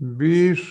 20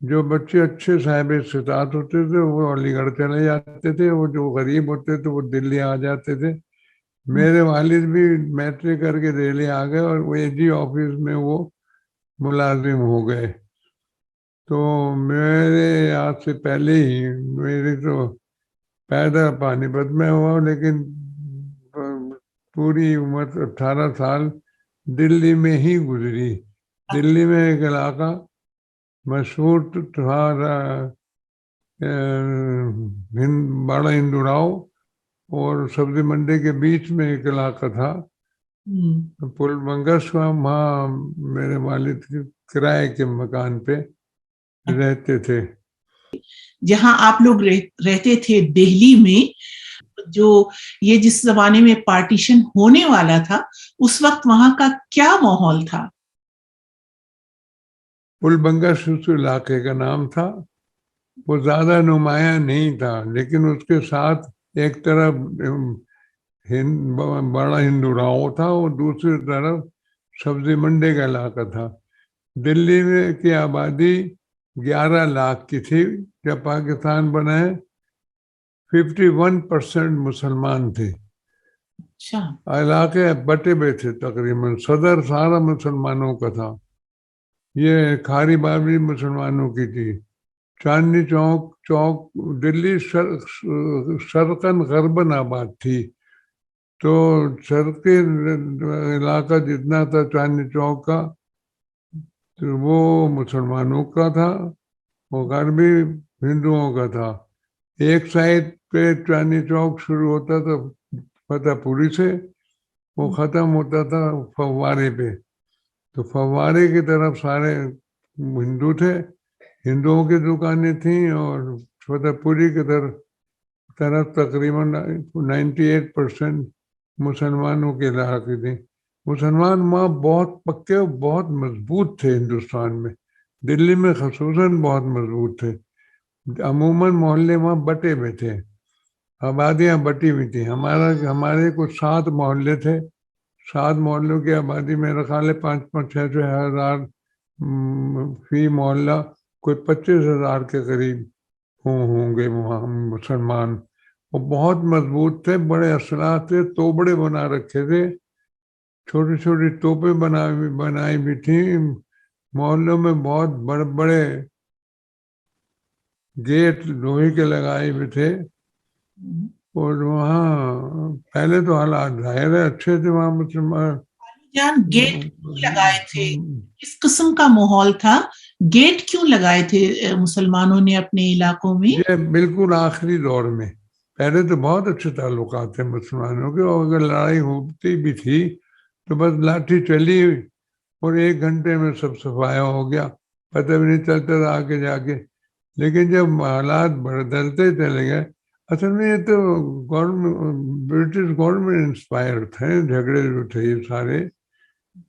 جو بچے اچھے صاحب استطاعت ہوتے تھے وہ علی گڑھ چلے جاتے تھے، وہ جو غریب ہوتے تھے وہ دلی آ جاتے تھے. میرے والد بھی میٹرک کر کے دہلی آ گئے اور وہ اے جی آفس میں وہ ملازم ہو گئے. تو میرے یاد سے پہلے ہی میری تو پیدا پانی پت میں ہوا، لیکن پوری عمر 18 سال دلی میں ہی گزری. دلی میں ایک علاقہ مشہور تھا بڑا ہندوراؤ اور سبزی منڈی کے بیچ میں ایک علاقہ تھا پل بنگس. وہاں میرے والد کرائے کے مکان پہ رہتے تھے. جہاں آپ لوگ رہتے تھے دہلی میں، جو یہ جس زمانے میں پارٹیشن ہونے والا تھا اس وقت وہاں کا کیا ماحول تھا؟ پل بنگس اس علاقے کا نام تھا. وہ زیادہ نمایاں نہیں تھا، لیکن اس کے ساتھ ایک طرف بڑا ہندوراؤ تھا اور دوسری طرف سبزی منڈی کا علاقہ تھا. دلی میں کی آبادی 11 لاکھ کی تھی جب پاکستان بنا ہے. 51% مسلمان تھے. علاقے بٹے ہوئے تھے، تقریباً صدر سارا مسلمانوں کا تھا. یہ کھاری بابری مسلمانوں کی تھی. چاندنی چوک دلی شرقاً غرباً آباد تھی. تو شرقی علاقہ جتنا تھا چاندنی چوک کا وہ مسلمانوں کا تھا، وہ غربی ہندوؤں کا تھا. ایک سائڈ پہ چاندنی چوک شروع ہوتا تھا فتح پوری سے، وہ ختم ہوتا تھا فوارے پہ. تو فوارے کی طرف سارے ہندو تھے، ہندوؤں کی دکانیں تھیں، اور فتح پوری کی طرف تقریباً 98% مسلمانوں کے علاقے تھے. مسلمان وہاں بہت پکے اور بہت مضبوط تھے. ہندوستان میں دلی میں خصوصاً بہت مضبوط تھے. عموماً محلے وہاں بٹے ہوئے تھے، آبادیاں بٹی ہوئی تھیں. ہمارے کچھ 7 محلے تھے. 7 محلوں کی آبادی میرا خیال ہے 5-6 ہزار فی محلہ، کوئی 25,000 کے قریب ہوں گے وہاں مسلمان. وہ بہت مضبوط تھے، بڑے اسلحہ تھے، توبڑے بنا رکھے تھے، چھوٹی چھوٹی توپیں بنائی بھی تھیں. محلوں میں بہت بڑے بڑے گیٹ لوہے کے لگائے ہوئے تھے. اور وہاں پہلے تو حالات ظاہر ہے اچھے تھے وہاں مسلمان. گیٹ کیوں لگائے تھے؟ کس قسم کا ماحول تھا؟ گیٹ کیوں لگائے تھے مسلمانوں نے اپنے علاقوں میں؟ یہ بالکل آخری دور میں. پہلے تو بہت اچھے تعلقات تھے مسلمانوں کے، اور اگر لڑائی ہوتی بھی تھی تو بس لاٹھی چلی اور 1 گھنٹے میں سب صفایا ہو گیا، پتہ بھی نہیں چلتا تھا آگے جا کے. لیکن جب حالات بدلتے چلے گئے، اصل میں یہ تو برٹش گورنمنٹ انسپائر تھے جھگڑے جو تھے یہ سارے.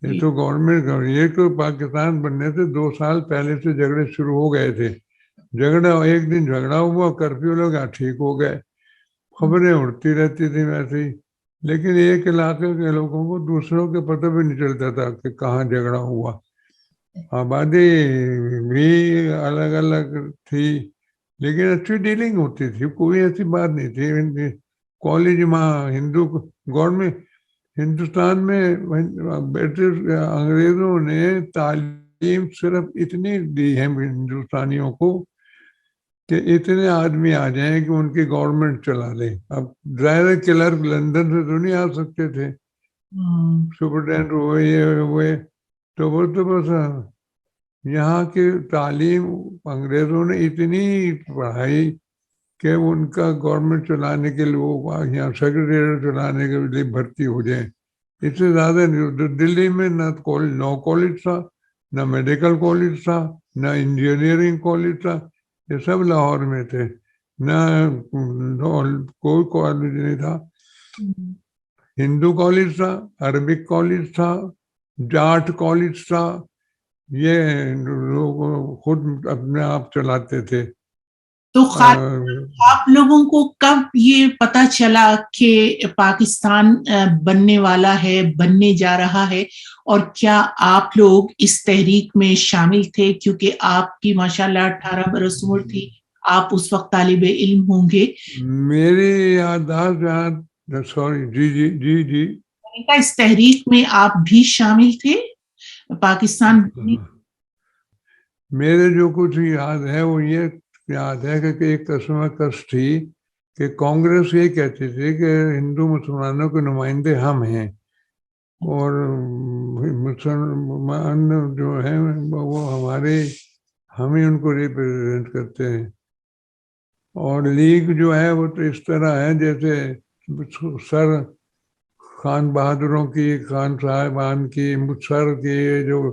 یہ تو گورنمنٹ، یہ تو پاکستان بننے سے 2 سال پہلے سے جھگڑے شروع ہو گئے تھے. جھگڑا ایک دن جھگڑا ہوا، کرفیو لگا، ٹھیک ہو گئے. خبریں اڑتی رہتی تھیں ویسے ہی، لیکن ایک علاقے کے لوگوں کو دوسروں کے پتہ بھی نہیں چلتا تھا کہ کہاں جھگڑا ہوا. آبادی بھی الگ الگ تھی لیکن اچھی ڈیلنگ ہوتی تھی، کوئی ایسی بات نہیں تھی. کالج وہاں گورنمنٹ ہندوستان میں برٹش انگریزوں نے تعلیم صرف اتنی دی ہے ہندوستانیوں کو کہ اتنے آدمی آ جائیں کہ ان کی گورنمنٹ چلا لے. اب ظاہر کلرک لندن سے تو نہیں آ سکتے تھے، سپرڈینٹ ہوئے تو وہ تو بس یہاں کی تعلیم انگریزوں نے اتنی پڑھائی کہ ان کا گورنمنٹ چلانے کے لیے یہاں سیکرٹریٹ چلانے کے لیے بھرتی ہو جائیں. اس سے زیادہ دلی میں نہ کالج تھا، نہ میڈیکل کالج تھا، نہ انجینئرنگ کالج تھا. یہ سب لاہور میں تھے. نہ کوئی کالج نہیں تھا. ہندو کالج تھا، عربک کالج تھا، جاٹ کالج تھا. یہ لوگ خود اپنے آپ چلاتے تھے. تو آپ لوگوں کو کب یہ پتا چلا کہ پاکستان بننے والا ہے، بننے جا رہا ہے، اور کیا آپ لوگ اس تحریک میں شامل تھے؟ کیونکہ آپ کی ماشاءاللہ 18 برس عمر تھی، آپ اس وقت طالب علم ہوں گے. میری یادداشت سوری جی اس تحریک میں آپ بھی شامل تھے پاکستان بننے؟ میرے جو کچھ یاد ہے وہ یہ یاد ہے کہ ایک کشمکش تھی کہ کانگریس یہ کہتی تھی کہ ہندو مسلمانوں کے نمائندے ہم ہیں اور مسلمان جو ہیں وہ ہم ہی ان کو ریپرزینٹ کرتے ہیں. اور لیگ جو ہے وہ تو اس طرح ہے جیسے سر خان بہادروں کی، خان صاحبان کی، سر کی جو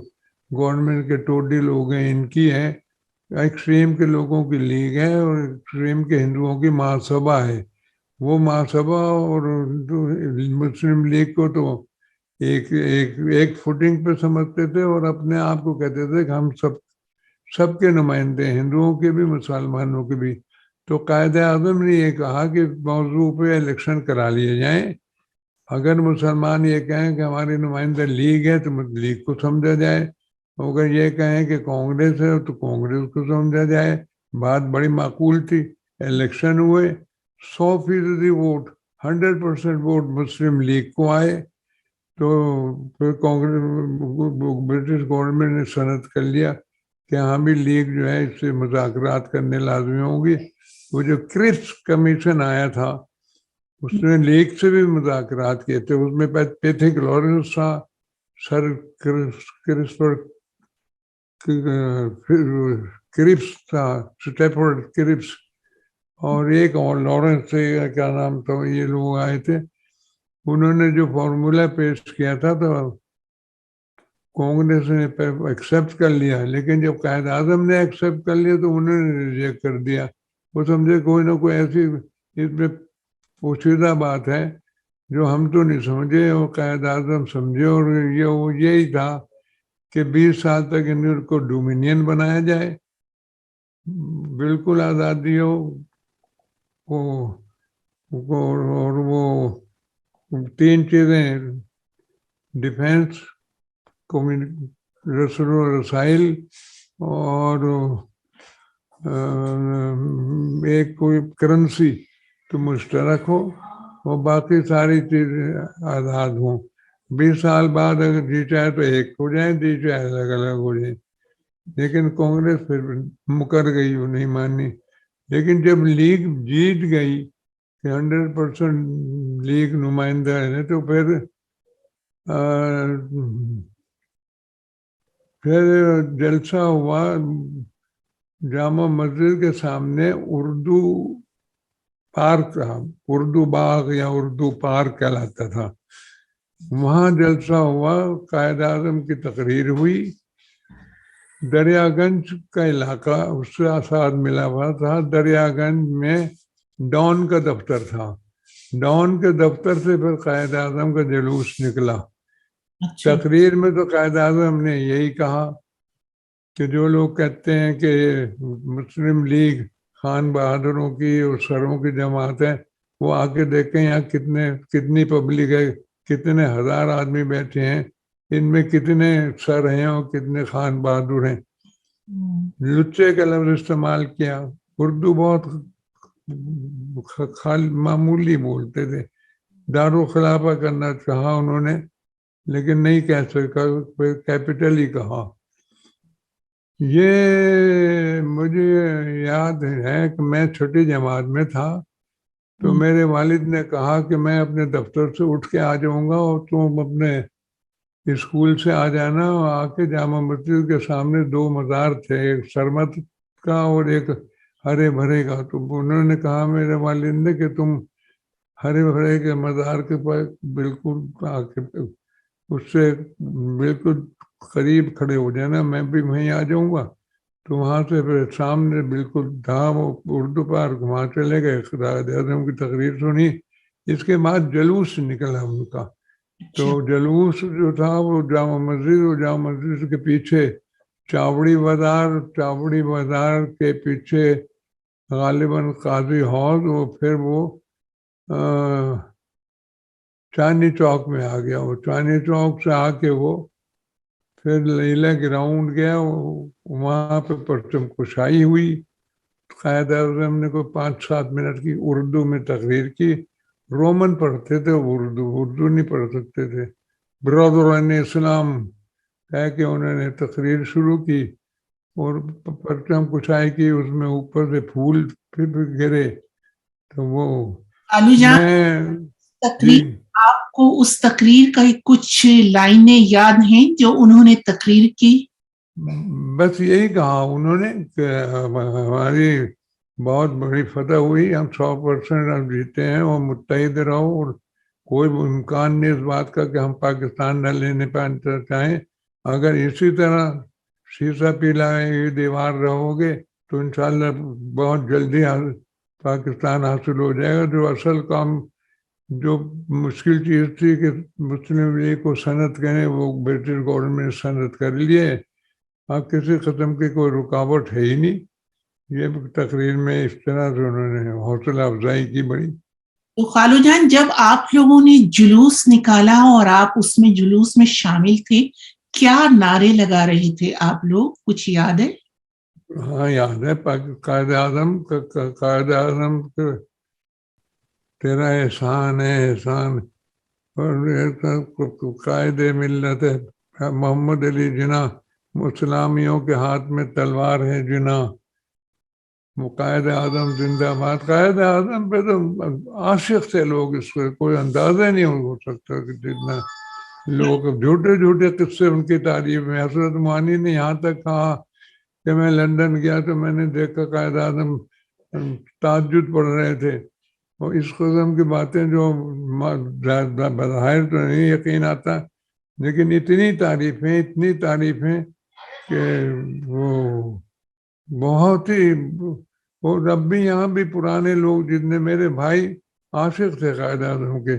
گورنمنٹ کے ٹوڈی لوگ ہیں ان کی ہے، ایکسٹریم کے لوگوں کی لیگ ہے اور ایکسٹریم کے ہندوؤں کی مہاسبھا ہے. وہ مہاسبھا اور مسلم لیگ کو تو ایک فوٹنگ پہ سمجھتے تھے اور اپنے آپ کو کہتے تھے کہ ہم سب کے نمائندے ہیں، ہندوؤں کے بھی مسلمانوں کے بھی. تو قائد اعظم نے یہ کہا کہ موضوع پہ الیکشن کرا لیے جائیں. اگر مسلمان یہ کہیں کہ ہماری نمائندہ لیگ ہے تو لیگ کو سمجھا جائے، اگر یہ کہیں کہ کانگریس ہے تو کانگریس کو سمجھا جائے. بات بڑی معقول تھی. الیکشن ہوئے، 100% ووٹ، 100% ووٹ مسلم لیگ کو آئے. تو پھر برٹش گورنمنٹ نے سند کر لیا کہ ہاں بھی لیگ جو ہے اس سے مذاکرات کرنے لازمی ہوں گی. وہ جو کرپس کمیشن آیا تھا اس نے لیگ سے بھی مذاکرات کیے تھے. اس میں پیتھک لارنس تھا، سر کرسپر کرپس تھا، اسٹیفورڈ کرپس، اور ایک اور لارنس سے کیا نام تھا، یہ لوگ آئے تھے. انہوں نے جو فارمولا پیش کیا تھا تو کانگریس نے ایکسیپٹ کر لیا، لیکن جب قائد اعظم نے ایکسیپٹ کر لیا تو انہوں نے ریجیکٹ کر دیا. وہ سمجھے کوئی نہ کوئی ایسی اس میں پوشیدہ بات ہے جو ہم تو نہیں سمجھے اور قائد اعظم سمجھے، اور یہی تھا کہ 20 سال تک ان کو ڈومینین بنایا جائے، بالکل آزادی ہو. اور وہ 3 چیزیں، ڈیفینس، رسل و رسائل، اور ایک کوئی کرنسی تو مشترک ہو، اور باقی ساری چیزیں آزاد ہوں. 20 سال بعد اگر جی چاہے تو ایک ہو جائیں، جی چاہے الگ الگ ہو جائیں. لیکن کانگریس پھر مکر گئی، وہ نہیں مانی. لیکن جب لیگ جیت گئی کہ 100% لیگ نمائندہ ہے تو پھر جلسہ ہوا جامع مسجد کے سامنے، اردو پارک تھا، اردو باغ یا اردو پارک کہلاتا تھا. وہاں جلسہ ہوا، قائد اعظم کی تقریر ہوئی. دریا گنج کا علاقہ اس سے ساتھ ملا ہوا تھا. دریا گنج میں ڈان کا دفتر تھا. ڈان کے دفتر سے پھر قائد اعظم کا جلوس نکلا. تقریر میں تو قائد اعظم نے یہی کہا کہ جو لوگ کہتے ہیں کہ مسلم لیگ خان بہادروں کی اور سروں کی جماعت ہے، وہ آ کے دیکھیں یہاں کتنی پبلک ہے، کتنے ہزار آدمی بیٹھے ہیں، ان میں کتنے سر ہیں اور کتنے خان بہادر ہیں. لچے کا لفظ استعمال کیا. اردو بہت معمولی بولتے تھے. دارالخلافہ کرنا چاہا انہوں نے لیکن نہیں کہہ سکا، کیپٹل ہی کہا. یہ مجھے یاد ہے کہ میں چھٹی جماعت میں تھا تو میرے والد نے کہا کہ میں اپنے دفتر سے اٹھ کے آ جاؤں گا اور تم اپنے اسکول سے آ جانا. آ کے جامع مسجد کے سامنے 2 مزار تھے، ایک سرمت کا اور ایک ہرے بھرے کا. تو انہوں نے کہا میرے والد نے کہ تم ہرے بھرے کے مزار کے پاس بالکل آ کے اس سے بالکل قریب کھڑے ہو جانا، میں بھی وہیں آ جاؤں گا. تو وہاں سے پھر سامنے بالکل دھام اردو پارک، وہاں چلے گئے، قائد اعظم کی تقریر سنی. اس کے بعد جلوس نکلا ان کا. تو جلوس جو تھا وہ جامع مسجد، اور جامع مسجد کے پیچھے چاوڑی بازار کے پیچھے غالباً قاضی حوض، وہ پھر وہ چاندنی چوک میں آ گیا. وہ چاندنی چوک سے آ کے وہ پھر لیلا گراؤنڈ گیا. وہاں پہ پرچم کشائی ہوئی. قائد اعظم نے کوئی 5-7 منٹ کی اردو میں تقریر کی. رومن پڑھتے تھے، اردو نہیں پڑھ سکتے تھے. برادران اسلام کہہ کے انہوں نے تقریر شروع کی اور پرچم کشائی کی. اس میں اوپر سے پھول پھر گرے. تو وہ آلو جان، میں تقریر، آپ کو اس تقریر کا کچھ لائنیں یاد ہیں جو انہوں نے تقریر کی؟ بس یہی کہا انہوں نے کہ ہماری بہت بڑی فتح ہوئی، ہم 100% اب جیتے ہیں، اور متحد رہو، اور کوئی امکان نہیں اس بات کا کہ ہم پاکستان نہ لینے پانا چاہیں. اگر اسی طرح شیشہ پیلا دیوار رہو گے تو انشاءاللہ بہت جلدی پاکستان حاصل ہو جائے گا. جو اصل کام، جو مشکل چیز تھی کہ مسلم لیگ کو سند کریں، وہ برٹش گورنمنٹ نے سند کر لیے. اب کسی قسم کی کوئی رکاوٹ ہے ہی نہیں. یہ تقریر میں اس طرح سے انہوں نے حوصلہ افزائی کی بڑی. تو خالو جان، جب آپ لوگوں نے جلوس نکالا اور آپ اس میں جلوس میں شامل تھے، کیا نعرے لگا رہے تھے آپ لوگ؟ کچھ یاد ہے؟ ہاں یاد ہے. قائد اعظم تیرا احسان ہے احسان، اور قائد ملت ہے محمد علی جناح، اسلامیوں کے ہاتھ میں تلوار ہے جناح، قائد اعظم زندہ باد. قائد اعظم پہ تو عاشق تھے لوگ، اس کو کوئی اندازہ نہیں ہو سکتا کہ جتنا لوگ جھوٹے جھوٹے قصے ان کی تعریف میں. حضرت معانی نے یہاں تک کہا کہ میں لندن گیا تو میں نے دیکھا قائد اعظم تہجد پڑھ رہے تھے. اور اس قسم کی باتیں جو بظاہر تو نہیں یقین آتا، لیکن اتنی تعریفیں کہ وہ بہت ہی. اور اب بھی یہاں بھی پرانے لوگ جتنے میرے بھائی عاشق تھے قائد اعظم کے.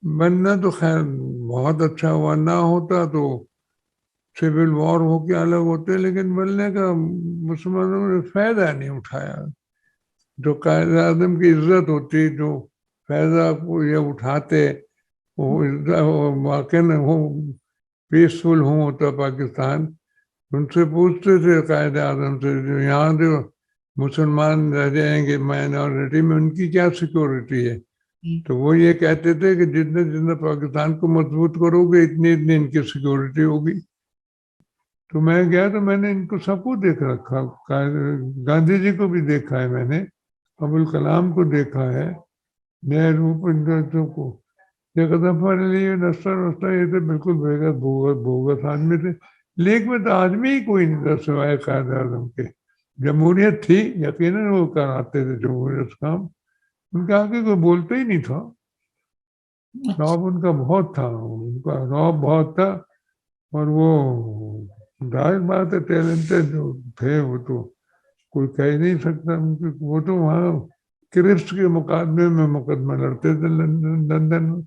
بننا تو خیر بہت اچھا ہوا، نہ ہوتا تو سول وار ہو کے الگ ہوتے، لیکن بننے کا مسلمانوں نے فائدہ نہیں اٹھایا. جو قائد اعظم کی عزت ہوتی، جو فائدہ کو یہ اٹھاتے، وہ واقع ہو پیسفل ہوں ہوتا پاکستان. ان سے پوچھتے تھے قائد اعظم سے، جو یہاں جو مسلمان رہ جائیں گے مائنورٹی میں، ان کی کیا سیکورٹی ہے؟ تو وہ یہ کہتے تھے کہ جتنے پاکستان کو مضبوط کرو گے اتنی ان کی سیکورٹی ہوگی. تو میں گیا تو میں نے ان کو سب کو دیکھ رکھا. گاندھی جی کو بھی دیکھا ہے میں نے، ابوالکلام کو دیکھا ہے، نہرو کو. یہ دفعہ نسر وسطہ یہ تھے بالکل بوگس آدمی تھے. لیگ میں تو آدمی ہی کوئی نہیں تھا سوائے قائد اعظم کے. جمہوریت تھی یقیناً، وہ کراتے تھے جمہوریت کام، ان کے آگے کوئی بولتا ہی نہیں تھا. رعب ان کا بہت تھا، ان کا رعب بہت تھا. اور وہ ظاہر بات ہے ٹیلنٹڈ جو تھے وہ تو کوئی کہہ نہیں سکتا. وہ تو وہاں کرپس کے مقابلے میں مقدمہ لڑتے تھے لندن میں.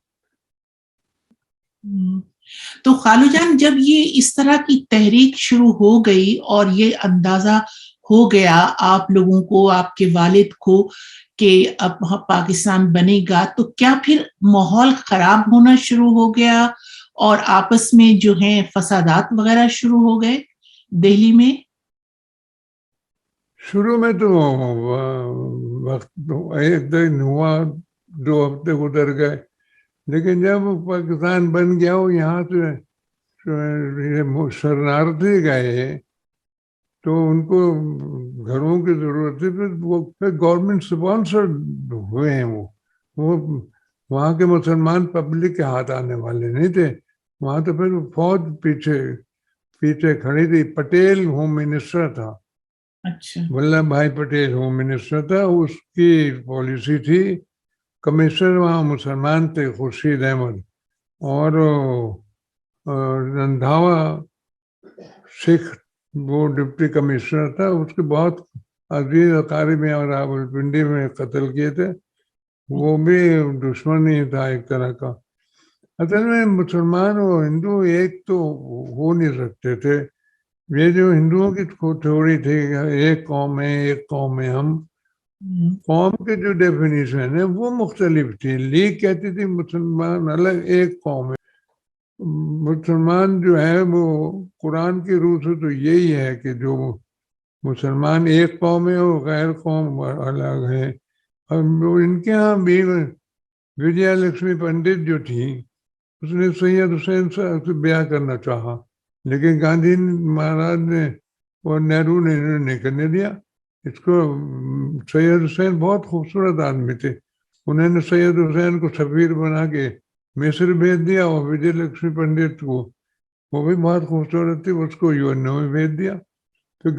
تو خالو جان، جب یہ اس طرح کی تحریک شروع ہو گئی اور یہ اندازہ ہو گیا آپ لوگوں کو، آپ کے والد کو، کہ اب پاکستان بنے گا، تو کیا پھر ماحول خراب ہونا شروع ہو گیا اور آپس میں جو ہیں فسادات وغیرہ شروع ہو گئے دہلی میں؟ شروع میں تو وقت ایک دن ہوا، 2 ہفتے گزر گئے، لیکن جب پاکستان بن گیا ہو یہاں سے شرنارتھی گئے تو ان کو گھروں کی ضرورت تھی. پھر گورنمنٹ سپانسرڈ ہوئے ہیں. وہ وہاں کے مسلمان پبلک کے ہاتھ آنے والے نہیں تھے. وہاں تو پھر فوج پیچھے کھڑی تھی. پٹیل ہوم منسٹر تھا، اچھا، ولبھ بھائی پٹیل ہوم منسٹر تھا. اس کی پالیسی تھی، کمشنر وہاں مسلمان تھے خورشید احمد، اور رندھاوا سکھ وہ ڈپٹی کمشنر تھا. اس کے بہت عزیز اقارب میں اور راولپنڈی میں قتل کیے تھے. وہ بھی دشمن ہی تھا ایک طرح کا. اصل میں مسلمان اور ہندو ایک تو ہو نہیں سکتے تھے. یہ جو ہندوؤں کی تھوڑی تھی ایک قوم ہے ایک قوم ہے ہم، قوم کے جو ڈیفینیشن ہے وہ مختلف تھی. لیگ کہتی تھی مسلمان الگ ایک قوم ہے. مسلمان جو ہے وہ قرآن کی روح سے تو یہی ہے کہ جو مسلمان ایک قوم ہے اور غیر قوم الگ ہے. اور ان کے ہاں بھی وجیا لکشمی پنڈت جو تھی اس نے سید حسین سے بیاہ کرنا چاہا، لیکن گاندھی مہاراج نے اور نہرو نے نہیں کرنے دیا اس کو. سید حسین بہت خوبصورت آدمی تھے، انہوں نے سید حسین کو سفیر بنا کے مصر بھیج دیا، اور وجے لکشمی پنڈت کو وہ بھی بہت خوبصورت تھی اس کو یونان میں بھیج دیا. تو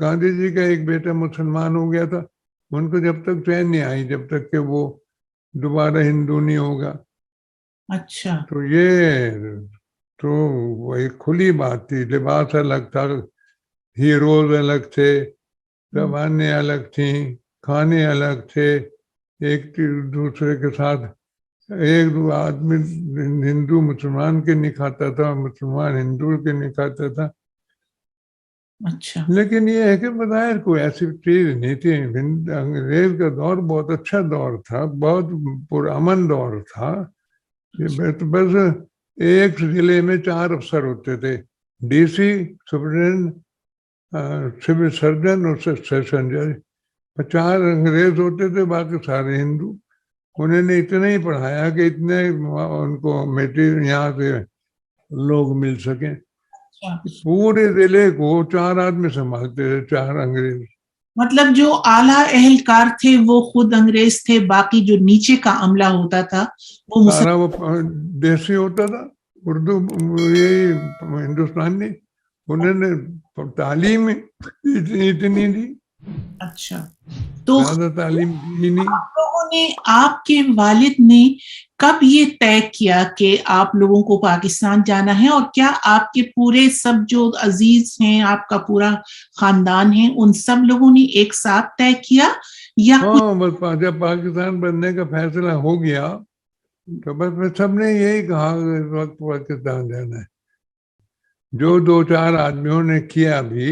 گاندھی جی کا ایک بیٹا مسلمان ہو گیا تھا، ان کو جب تک چین نہیں آئی جب تک کہ وہ دوبارہ ہندو نہیں ہوگا. اچھا. تو یہ تو وہ ایک کھلی بات تھی. لباس الگ تھا، ہیروز الگ تھے، زبانیں الگ تھیں، کھانے الگ تھے، ایک دوسرے کے ساتھ ایک دو آدمی ہندو مسلمان کے نہیں کھاتا تھا، مسلمان ہندو کے نہیں کھاتا تھا. اچھا. لیکن یہ ہے کہ بظاہر کوئی ایسی چیز نہیں تھی. انگریز کا دور بہت اچھا دور تھا، بہت پرامن دور تھا. بس ایک ضلع میں 4 افسر ہوتے تھے، D C, superintendent, civil surgeon اور سیشن جج. 4 انگریز ہوتے تھے، باقی سارے ہندو. انہوں نے اتنا ہی پڑھایا کہ اتنے ان کو میٹیریل یہاں سے لوگ مل سکیں. پورے ضلع کو 4 آدمی سنبھالتے تھے، 4 انگریز. مطلب جو اعلیٰ اہلکار تھے وہ خود انگریز تھے، باقی جو نیچے کا عملہ ہوتا تھا وہ سارا وہ دیسی ہوتا تھا، اردو یہی ہندوستانی. انہوں نے تعلیم اتنی دی. اچھا. تو زیادہ تعلیم دی نہیں. آپ لوگوں نے، آپ کے والد نے کب یہ طے کیا کہ آپ لوگوں کو پاکستان جانا ہے، اور کیا آپ کے پورے سب جو عزیز ہیں، آپ کا پورا خاندان ہے، ان سب لوگوں نے ایک ساتھ طے کیا یا ہاں بس جب پاکستان بننے کا فیصلہ ہو گیا تو بس سب نے یہی کہا کہ اس وقت پاکستان جانا ہے. جو 2-4 آدمیوں نے کیا بھی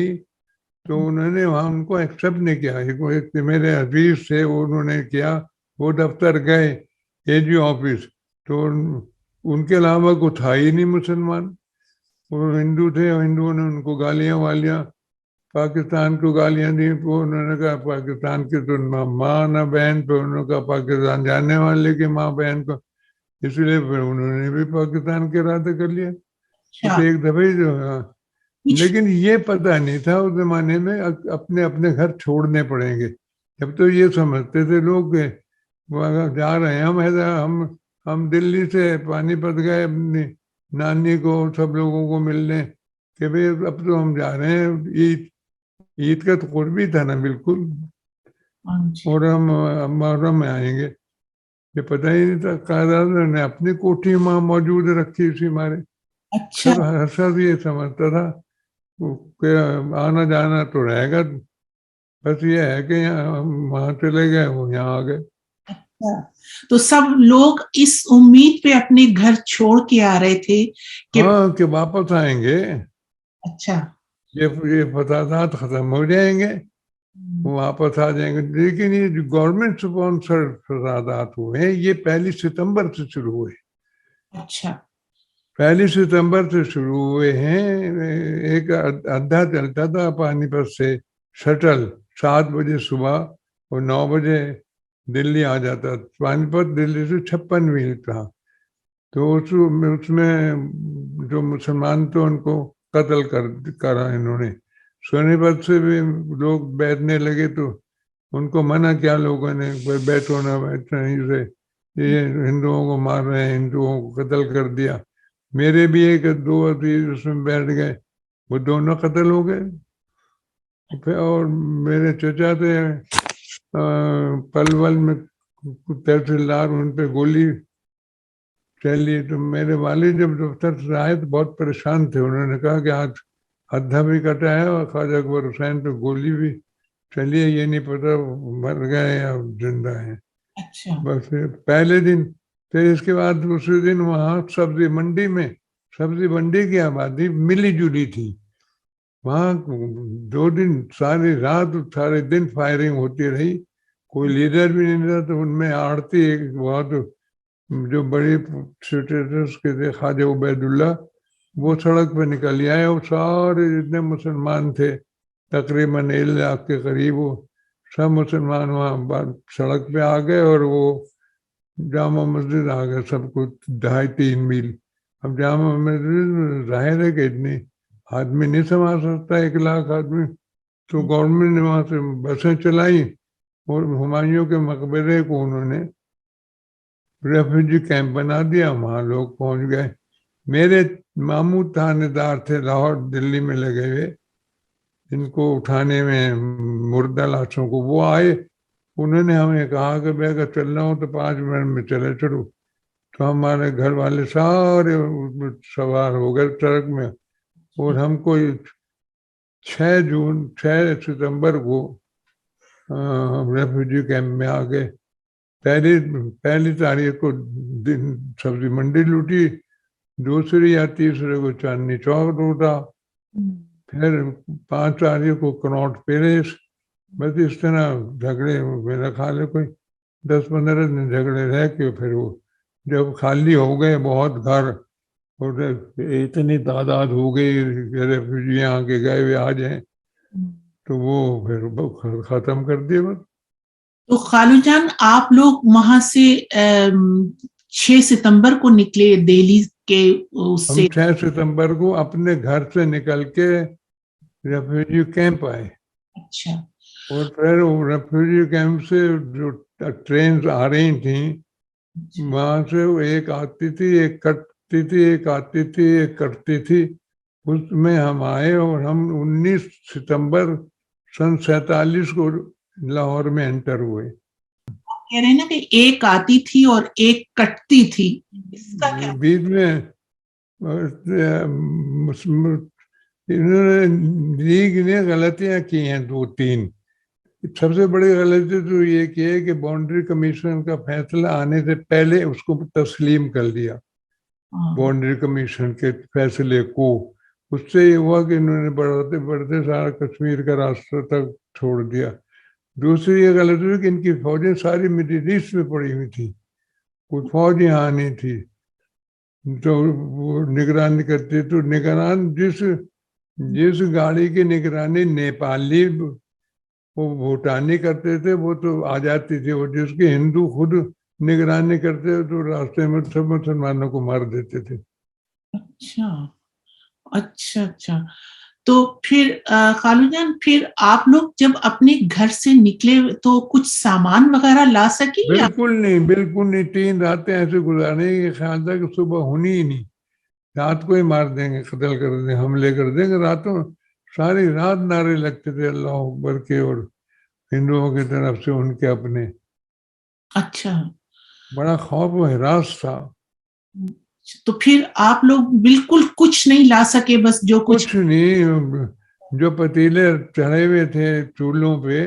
تو انہوں نے وہاں ان کو ایکسیپٹ نہیں کیا. ایک میرے عزیز تھے، انہوں نے کیا، وہ دفتر گئے اے جی آفس، تو ان کے علاوہ کوئی تھا ہی نہیں مسلمان. وہ ہندو تھے، ہندوؤں نے ان کو گالیاں والیاں پاکستان کو گالیاں دی. تو انہوں نے کہا پاکستان کی تو نہ ماں نہ بہن، پہ انہوں نے کہا پاکستان جانے والے کی ماں بہن کو. اس لیے پھر انہوں نے بھی پاکستان کے ارادے کر لیا. تو ایک دفعہ جو لیکن یہ پتہ نہیں تھا اس زمانے میں اپنے اپنے گھر چھوڑنے پڑیں گے. جب تو یہ سمجھتے تھے لوگ کہ جا رہے ہیں ہم دلی سے پانی پت گئے اپنی نانی کو سب لوگوں کو ملنے کہ بھئی اب تو ہم جا رہے ہیں. عید کا تو قرب ہی تھا نا بالکل، اور ہم محرم میں آئیں گے. یہ پتہ ہی نہیں تھا. قائداعظم نے اپنی کوٹھی وہاں موجود رکھی اسی مارے. سب ہر شخص یہ سمجھتا تھا کہ آنا جانا تو رہے گا، بس یہ ہے کہ وہاں چلے گئے، وہ یہاں آ گئے. تو سب لوگ اس امید پہ اپنے گھر چھوڑ کے آ رہے تھے کہ واپس آئیں گے. اچھا. یہ فسادات ختم ہو جائیں گے، واپس آ جائیں گے. لیکن یہ جو گورنمنٹ سپانسر فسادات ہوئے ہیں یہ 1 ستمبر سے شروع ہوئے. اچھا. 1 ستمبر سے شروع ہوئے ہیں. ایک ادھا چلتا تھا پانی پت سے شٹل، 7 بجے صبح اور 9 بجے دلی آ جاتا. پانی پت دلی سے 56 میل تھا. تو اس میں جو مسلمان تو ان کو قتل کرا انہوں نے. سونی پت سے بھی لوگ بیٹھنے لگے تو ان کو منع کیا لوگوں نے، بیٹھو نہ بیٹھنا، یہ ہندوؤں کو مار رہے ہیں، ہندوؤں کو قتل کر دیا. میرے بھی 1-2 عزیز اس میں بیٹھ گئے، وہ دونوں قتل ہو گئے. اور میرے چچا تھے پلول میں تحصیلدار، ان پہ گولی چلی. تو میرے والد جب دفتر سے آئے تو بہت پریشان تھے. انہوں نے کہا کہ آج ادھا بھی کٹا ہے اور خواجہ اکبر حسین پہ گولی بھی چلی ہے، یہ نہیں پتا مر گئے یا زندہ ہیں. بس پہلے دن، پھر اس کے بعد دوسرے دن وہاں سبزی منڈی میں سبزی منڈی کی آبادی ملی جلی تھی. وہاں 2 دن ساری رات سارے دن فائرنگ ہوتی رہی. کوئی لیڈر بھی نہیں تھا. تو ان میں آڑتی ایک بہت جو بڑی اسٹیٹس کے تھے خواجہ عبید اللہ, وہ سڑک پہ نکل آئے. اور سارے جتنے مسلمان تھے تقریباً 1 لاکھ کے قریب, وہ سب مسلمان وہاں سڑک پہ آ گئے. اور وہ جامع مسجد آ گئے سب کو 2.5-3 میل. اب جامع مسجد ظاہر ہے کہ اتنی آدمی نہیں سما سکتا, 1 لاکھ آدمی. تو گورنمنٹ نے وہاں سے بسیں چلائیں اور ہمایوں کے مقبرے کو انہوں نے ریفیوجی کیمپ بنا دیا. وہاں لوگ پہنچ گئے. میرے ماموں تھانے دار تھے لاہور دلی میں لگے ہوئے, ان کو اٹھانے میں مردہ لاشوں کو. وہ آئے, انہوں نے ہمیں کہا کہ بھائی اگر چلنا ہو تو 5 منٹ میں چلے چلو. تو ہمارے گھر والے سارے سوار ہو گئے ٹرک میں, اور ہم کو 6 ستمبر کو ریفیوجی کیمپ میں آ گئے. پہلی تاریخ کو سبزی منڈی لوٹی, 2 یا 3 کو چاندنی چوک لوٹا, پھر 5 تاریخ کو کناٹ پیلس. بس اس طرح جھگڑے میرا خیال ہے کوئی 10-15 دن جھگڑے رہ کے پھر وہ جب خالی ہو گئے بہت گھر, اور اتنی تعداد ہو گئی ریفیوجی یہاں کے گئے ہوئے آ جائیں, تو وہ پھر ختم کر دیا بس. تو خالو جان آپ لوگ وہاں سے 6 ستمبر کو نکلے دہلی کے اس سے؟ ہم 6 ستمبر کو اپنے گھر سے نکل کے ریفیوجی کیمپ آئے. اچھا. اور پھر ریفیوجی کیمپ سے جو ٹرینز آ رہی تھیں وہاں سے ایک آتی تھی, ایک کٹتی تھی, ایک آتی تھی, ایک کٹتی تھی. اس میں ہم آئے اور ہم 19 ستمبر سن 47 کو لاہور میں انٹر ہوئے. کہہ رہے ہیں نا کہ ایک آتی تھی اور ایک کٹتی تھی, اس کا کیا؟ بیچ میں انہوں نے لیگ نے غلطیاں کی ہیں 2-3. سب سے بڑی غلطی تو یہ کی ہے کہ باؤنڈری کمیشن کا فیصلہ آنے سے پہلے اس کو تسلیم کر لیا. باؤنڈری کمیشن کے فیصلے کو, اس سے یہ ہوا کہ انہوں نے بڑھتے بڑھتے سارا کشمیر کا راستہ تک چھوڑ دیا. دوسری یہ غلطی ہوئی کہ ان کی فوجیں ساری مڈل ایسٹ میں پڑی ہوئی تھی, کوئی فوج یہاں نہیں تھی. تو وہ نگرانی کرتی, تو نگران جس گاڑی کی نگرانی نیپالی وہ بھوٹانی کرتے تھے وہ تو آ جاتی تھی, اور جس کی ہندو خود نگرانی کرتے تو راستے میں سب مسلمانوں کو مار دیتے تھے. اچھا اچھا اچھا. تو پھر خالو جان پھر آپ لوگ جب اپنے گھر سے نکلے تو کچھ سامان وغیرہ لا سکے؟ بالکل نہیں, بالکل نہیں. 3 راتیں ایسے گزارنے یہ خیال تھا کہ صبح ہونی ہی نہیں, رات کو ہی مار دیں گے, قتل کر دیں گے, حملے کر دیں گے. راتوں ساری رات نعرے لگتے تھے اللہ اکبر کے, اور ہندوؤں کی طرف سے ان کے اپنے. اچھا. بڑا خوف و ہراس تھا. تو پھر آپ لوگ بالکل کچھ نہیں لا سکے, بس جو کچھ نہیں. جو پتیلے چڑھے ہوئے تھے چولہوں پہ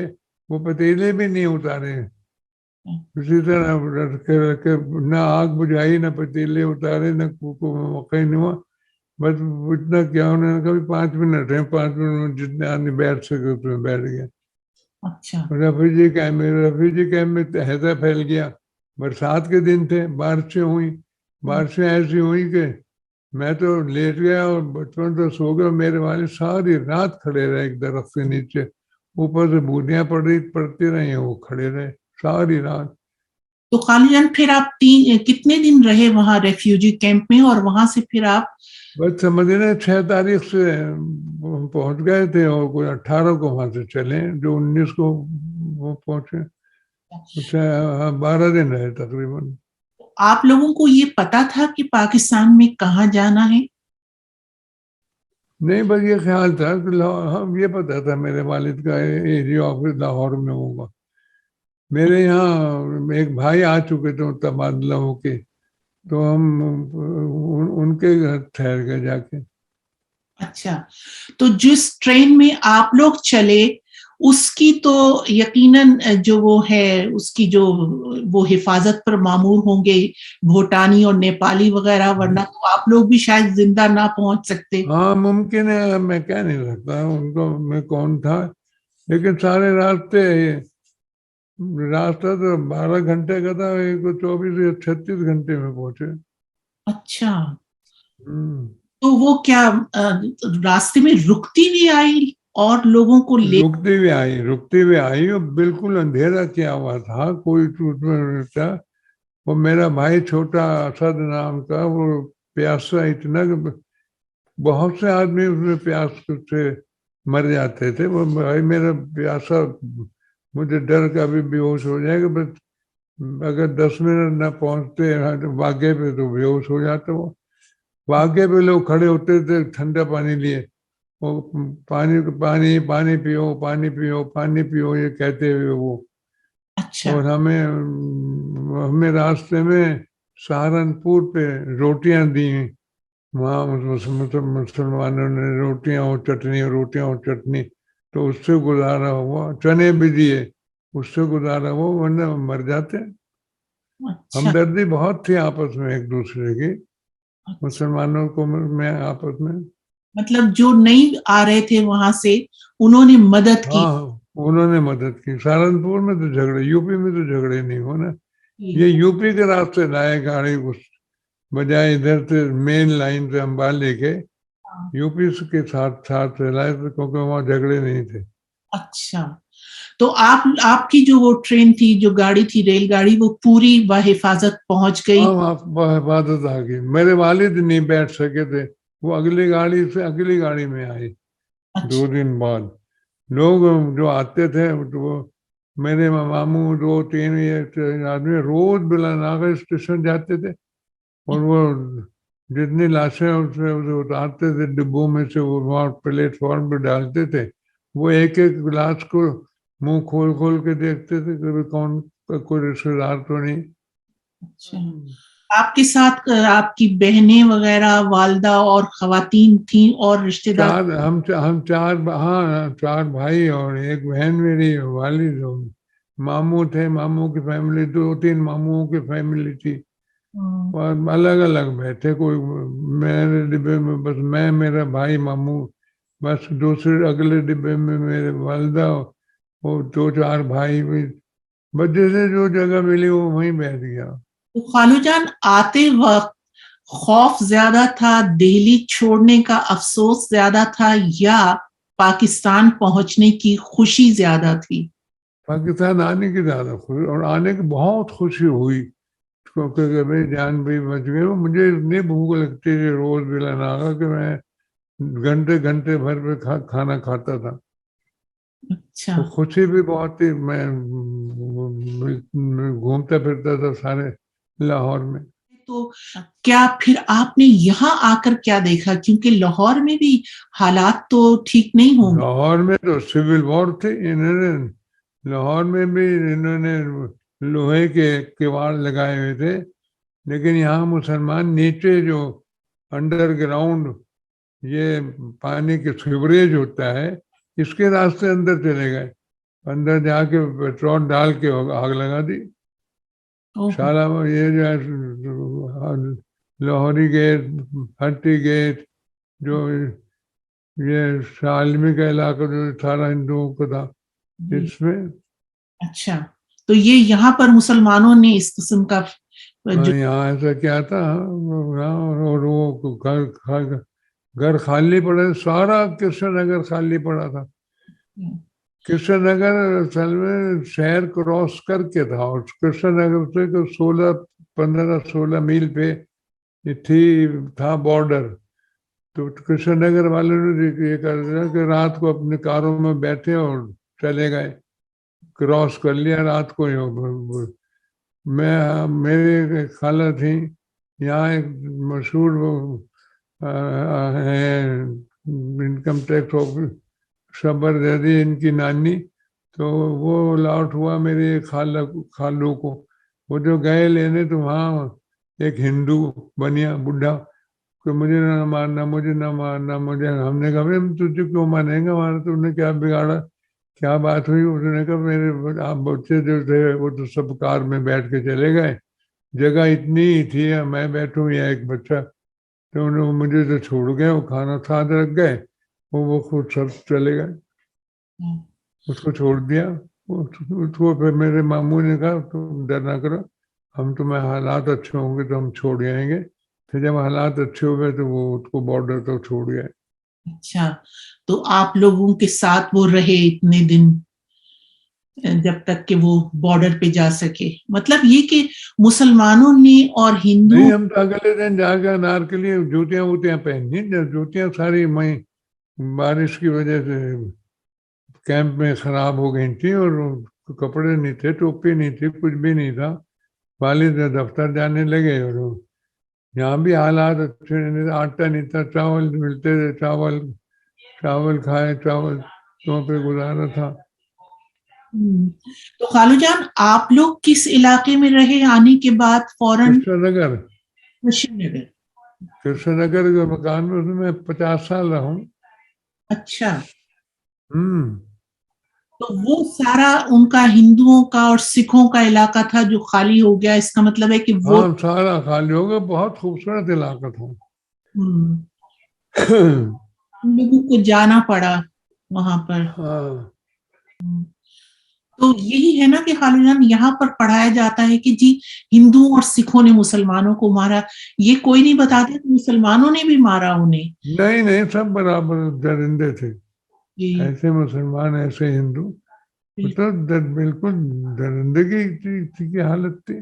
وہ پتیلے بھی نہیں اتارے. اسی طرح رکھ کے نہ آگ بجھائی, نہ پتیلے اتارے, نہ موقع نہیں ہوا. بس اتنا کیا انہوں نے کبھی 5 منٹ ہیں, 5 منٹ میں جتنے آدمی بیٹھ سکے اس میں بیٹھ گئے. اچھا. ریفیوجی کیمپ میں تہذا پھیل گیا. برسات کے دن تھے, بارشیں ہوئیں. بارشیں ایسی ہوئیں کہ میں تو لیٹ گیا اور بچپن تو سو گیا. میرے والد ساری رات کھڑے رہے ایک درخت کے نیچے, اوپر سے بوندیاں پڑتی رہی, وہ کھڑے رہے ساری رات. تو خالو جان پھر آپ کتنے دن رہے وہاں ریفیوجی کیمپ میں, اور وہاں سے پھر آپ؟ بس سمجھ رہے 6 تاریخ سے پہنچ گئے تھے, اور کوئی 18 کو وہاں سے چلے, جو 19 کو وہ پہنچے. 12 دن رہے تقریباً. آپ لوگوں کو یہ پتا تھا کہ پاکستان میں کہاں جانا ہے؟ نہیں, بس یہ خیال تھا کہ ہم یہ پتا تھا میرے والد کا ایریا آفس لاہور میں ہوگا. میرے یہاں ایک بھائی آ چکے تھے تبادلہ ہو کے, تو ہم ان کے گھر ٹھہر گئے جا کے. اچھا. تو جس ٹرین میں آپ لوگ چلے اس کی تو یقیناً جو وہ ہے اس کی جو وہ حفاظت پر معمور ہوں گے بھوٹانی اور نیپالی وغیرہ، ورنہ تو آپ لوگ بھی شاید زندہ نہ پہنچ سکتے. ہاں ممکن ہے، میں کہہ نہیں سکتا ان کو میں کون تھا، لیکن سارے راستہ تو 12 گھنٹے کا تھا، ایک 24 یا 36 گھنٹے میں پہنچے. اچھا، ہوں. تو وہ کیا راستے میں رکتی بھی آئی اور لوگوں کو لے؟ رکتی بھی آئی اور بالکل اندھیرا کیا ہوا تھا، کوئی ٹوٹ نہیں تھا. وہ میرا بھائی چھوٹا اسد نام کا، وہ پیاسا اتنا کہ بہت سے آدمی اس میں پیاس سے مر جاتے تھے. وہ بھائی میرا پیاسا، مجھے ڈر کا بھی بے ہوش ہو جائے گا، بس اگر 10 منٹ نہ پہنچتے واقعے پہ تو بے ہوش ہو جاتا. وہ واقعے پہ لوگ کھڑے ہوتے تھے ٹھنڈا پانی لیے، وہ پانی پانی پانی پیو پانی پیو پانی پیو یہ کہتے ہوئے وہ. اچھا، اور ہمیں راستے میں سہارنپور پہ روٹیاں دی، وہاں مسلمانوں نے روٹیاں اور چٹنی، تو اس سے گزارا ہوا، چنے بھی دیے، اس سے گزارا ہوا، ورنہ مر جاتے. اچھا، ہمدردی بہت تھی آپس میں ایک دوسرے کی، اچھا. مسلمانوں کو میں آپس میں. مطلب جو نہیں آ رہے تھے وہاں سے انہوں نے مدد کی. ہاں انہوں نے مدد کی. سہارنپور میں تو جھگڑے، یو پی میں تو جھگڑے نہیں ہونا. یہ یو پی کے راستے لائے گاڑی، اس بجائے ادھر سے مین لائن سے امبالے کے یو پی کے ساتھ لائے تھے، کیونکہ وہاں جھگڑے نہیں تھے. اچھا، تو آپ کی جو وہ ٹرین تھی، جو گاڑی تھی، ریل گاڑی، وہ پوری بحفاظت پہنچ گئی؟ ہاں حفاظت آ گئی. میرے والد نہیں بیٹھ سکے تھے، وہ اگلی گاڑی میں آئی. 2 دن بعد لوگ جو آتے تھے وہ میرے ماموں 2-3 آدمی روز بلا ناغہ اسٹیشن جاتے تھے، اور وہ جتنی لاشیں اس میں اتارتے تھے ڈبوں میں سے، وہ وہاں پلیٹ فارم پہ ڈالتے تھے. وہ ایک گلاس کو منہ کھول کے دیکھتے تھے کہ کون کوئی رشتے دار تو نہیں. اچھا، آپ کے ساتھ آپ کی بہنیں وغیرہ، والدہ اور خواتین تھیں اور رشتے دار؟ ہم 4 بھائی اور ایک بہن میری، والد ماموں تھے، ماموں کی فیملی 2-3 ماموں کی فیملی تھی، اور الگ الگ بیٹھے. کوئی میرے ڈبے میں بس میں، میرا بھائی ماموں، بس دوسرے اگلے ڈبے میں میرے والدہ اور 2-4 بھائی بھی. بس جیسے جو جگہ ملی وہ وہیں بیٹھ گیا. تو خالو جان، آتے وقت خوف زیادہ تھا، دہلی چھوڑنے کا افسوس زیادہ تھا، یا پاکستان پہنچنے کی خوشی زیادہ تھی؟ پاکستان آنے کی زیادہ خوشی، اور آنے کی بہت خوشی ہوئی، کیونکہ میری جان بھی بچ گئی. مجھے اتنی بھوک لگتی تھی روز بلا ناغہ کہ میں گھنٹے بھر پہ کھانا کھاتا تھا. اچھا، تو خوشی بھی بہت تھی. میں گھومتا پھرتا تھا سارے لاہور میں. تو کیا پھر آپ نے یہاں آ کر کیا دیکھا؟ کیونکہ لاہور میں بھی حالات تو ٹھیک نہیں ہوں گے. لاہور میں تو سول وار تھے. لاہور میں بھی انہوں نے لوہے کے کیواڑ لگائے ہوئے تھے، لیکن یہاں مسلمان نیچے جو انڈر گراؤنڈ یہ پانی کے سیوریج ہوتا ہے، اس کے راستے اندر چلے گئے. اندر جا کے پیٹرول ڈال کے آگ لگا دی. شالا یہ جو ہے لاہوری گیٹ، ہٹی گیٹ، جو یہ عالمی کا علاقہ جو سارا ہندوؤں کا تھا، اس میں. اچھا، تو یہ یہاں پر مسلمانوں نے اس قسم کا یہاں ایسا کیا تھا، اور وہ گھر خالی پڑا، سارا کرشن نگر خالی پڑا تھا. کرشن نگر اصل میں شہر کراس کر کے تھا، اور کرشن نگر سے 15-16 میل پہ تھا بارڈر. تو کرشن نگر والوں نے یہ کر دیا کہ رات کو اپنے کاروں میں بیٹھے اور چلے گئے، کراس کر لیا رات کو. میری خالہ تھی یہاں، ایک مشہور ہے انکم ٹیکس آفس، شبر زیدی ان کی نانی. تو وہ لاٹ ہوا میری خالو کو. وہ جو گئے لینے، تو وہاں ایک ہندو بنیا بڈھا کہ مجھے نہ مارنا، مجھے نہ مارنا، مجھے. ہم نے کہا ہم تجھے کیوں مانیں گے، ہمارا تم نے کیا بگاڑا کیا بات ہوئی؟ اس نے کہا میرے آپ بچے جو تھے وہ تو سب کار میں بیٹھ کے چلے گئے, جگہ اتنی ہی تھی, میں بیٹھوں یا ایک بچہ, تو انہوں مجھے تو چھوڑ گئے, وہ کھانا ساتھ رکھ گئے, وہ خود سب چلے گئے, اس کو چھوڑ دیا. اس کو پھر میرے ماموں نے کہا تم ڈر نہ کرو, ہم تمہیں حالات اچھے ہوں گے تو ہم چھوڑ جائیں گے. پھر جب حالات اچھے ہو گئے تو وہ اس کو بارڈر تک چھوڑ گئے. اچھا, تو آپ لوگوں کے ساتھ وہ رہے اتنے دن جب تک کہ وہ بارڈر پہ جا سکے, مطلب یہ کہ مسلمانوں نے اور ہندوؤں. نہیں, ہم تو اگلے دن جا کے انار کے لیے جوتیاں ووتیاں پہنی, جوتیاں ساری میں بارش کی وجہ سے کیمپ میں خراب ہو گئی تھیں, اور کپڑے نہیں تھے, ٹوپی نہیں تھی, کچھ بھی نہیں تھا. والد دفتر جانے لگے, اور یہاں بھی حالات اچھے نہیں تھے, آٹا نہیں تھا, چاول ملتے تھے, چاول کھائے, چاول تو پہ گزارا تھا. تو خالو جان آپ لوگ کس علاقے میں رہے آنے کے بعد فوراً؟ کرشن نگر کے مکان میں, اس میں 50 سال رہا ہوں. اچھا, تو وہ سارا ان کا ہندوؤں کا اور سکھوں کا علاقہ تھا جو خالی ہو گیا, اس کا مطلب ہے کہ وہ ہاں سارا خالی ہو گیا. بہت خوبصورت علاقہ تھا. ہم لوگوں کو جانا پڑا وہاں پر. تو یہی ہے نا کہ خالو جان یہاں پر پڑھایا جاتا ہے کہ جی ہندوؤں اور سکھوں نے مسلمانوں کو مارا, یہ کوئی نہیں بتاتے کہ مسلمانوں نے بھی مارا انہیں. نہیں, سب برابر درندے تھے, ایسے مسلمان ایسے ہندو, مطلب بالکل درندگی کی حالت تھی.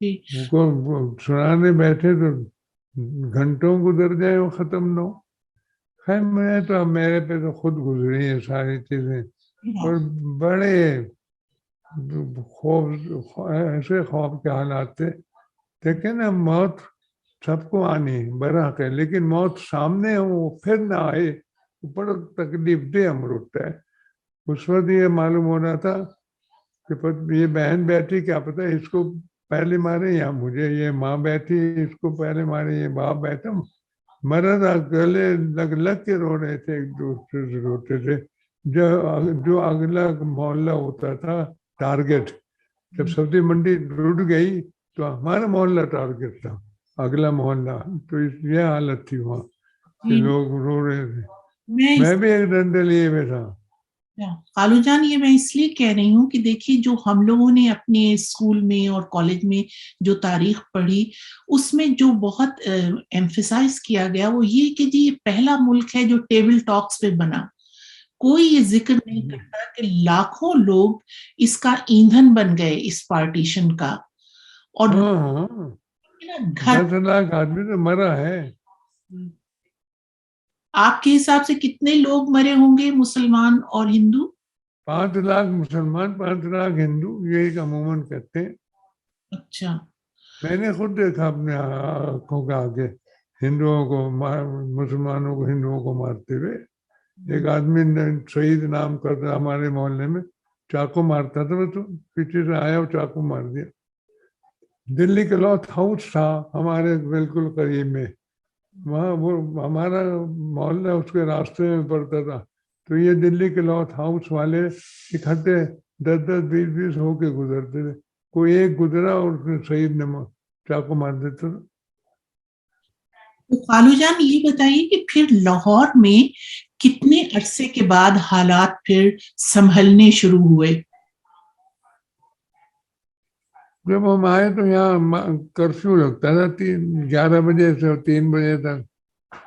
ان کو سنانے بیٹھے تو گھنٹوں گزر جائے وہ ختم نہ ہو. خیر میں تو اب میرے پہ تو خود گزری ہیں ساری چیزیں, اور بڑے خوف, ایسے خوف کے حالات تھے. دیکھیں نا, موت سب کو آنی ہے برحق ہے, لیکن موت سامنے ہو پھر نہ آئے بڑا تکلیف دہ امر ہوتا ہے. اس وقت یہ معلوم ہو رہا تھا کہ یہ بہن بیٹھی, کیا پتہ اس کو پہلے مارے یا مجھے, یہ ماں بیٹھی اس کو پہلے مارے, یہ باپ بیٹھا, مرد گلے لگ کے رو رہے تھے, ایک دوسرے سے روتے تھے. جو اگلا محلہ ہوتا تھا ٹارگیٹ, جب سبزی منڈی ٹوٹ گئی تو ہمارا محلہ ٹارگیٹ تھا, اگلا محلہ. تو یہ حالت تھی وہاں کہ لوگ رو رہے تھے. میں بھی ایک ڈنڈے لیے ہوئے تھا. خالو جان یہ میں اس لیے کہہ رہی ہوں کہ دیکھیے جو ہم لوگوں نے اپنے اسکول میں اور کالج میں جو تاریخ پڑھی, اس میں جو بہت ایمفیسائز کیا گیا وہ یہ کہ جی یہ پہلا ملک ہے جو ٹیبل ٹاکس پہ بنا. کوئی یہ ذکر نہیں کرتا کہ لاکھوں لوگ اس کا ایندھن بن گئے اس پارٹیشن کا, اور 10 لاکھ آدمی تو مرا ہے. آپ کے حساب سے کتنے لوگ مرے ہوں گے مسلمان اور ہندو؟ 5 لاکھ مسلمان, 5 لاکھ ہندو, یہی عموماً کہتے ہیں. اچھا, میں نے خود دیکھا اپنے آنکھوں کے آگے ہندوؤں کو, مسلمانوں کو ہندوؤں کو مارتے ہوئے. ایک آدمی شہید نام کرتا ہمارے محلے میں, چاقو مارتا تھا, وہ تو پیچھے سے آیا اور چاقو مار دیا. دلی کلوتھ ہاؤس تھا ہمارے بالکل قریب میں, وہاں وہ ہمارا محلہ اس کے راستے میں پڑتا تھا. تو یہ دلی کلوتھ ہاؤس والے اکٹھے 10-20 ہو کے گزرتے تھے. کوئی ایک گزرا اور اس نے شہید نے چاقو مار دیتا تھا. تو خالو جان یہ بتائیے کہ پھر لاہور میں کتنے عرصے کے بعد حالات پھر سنبھلنے شروع ہوئے؟ جب ہم آئے تو یہاں کرفیو لگتا تھا 11 بجے سے 3 بجے تک.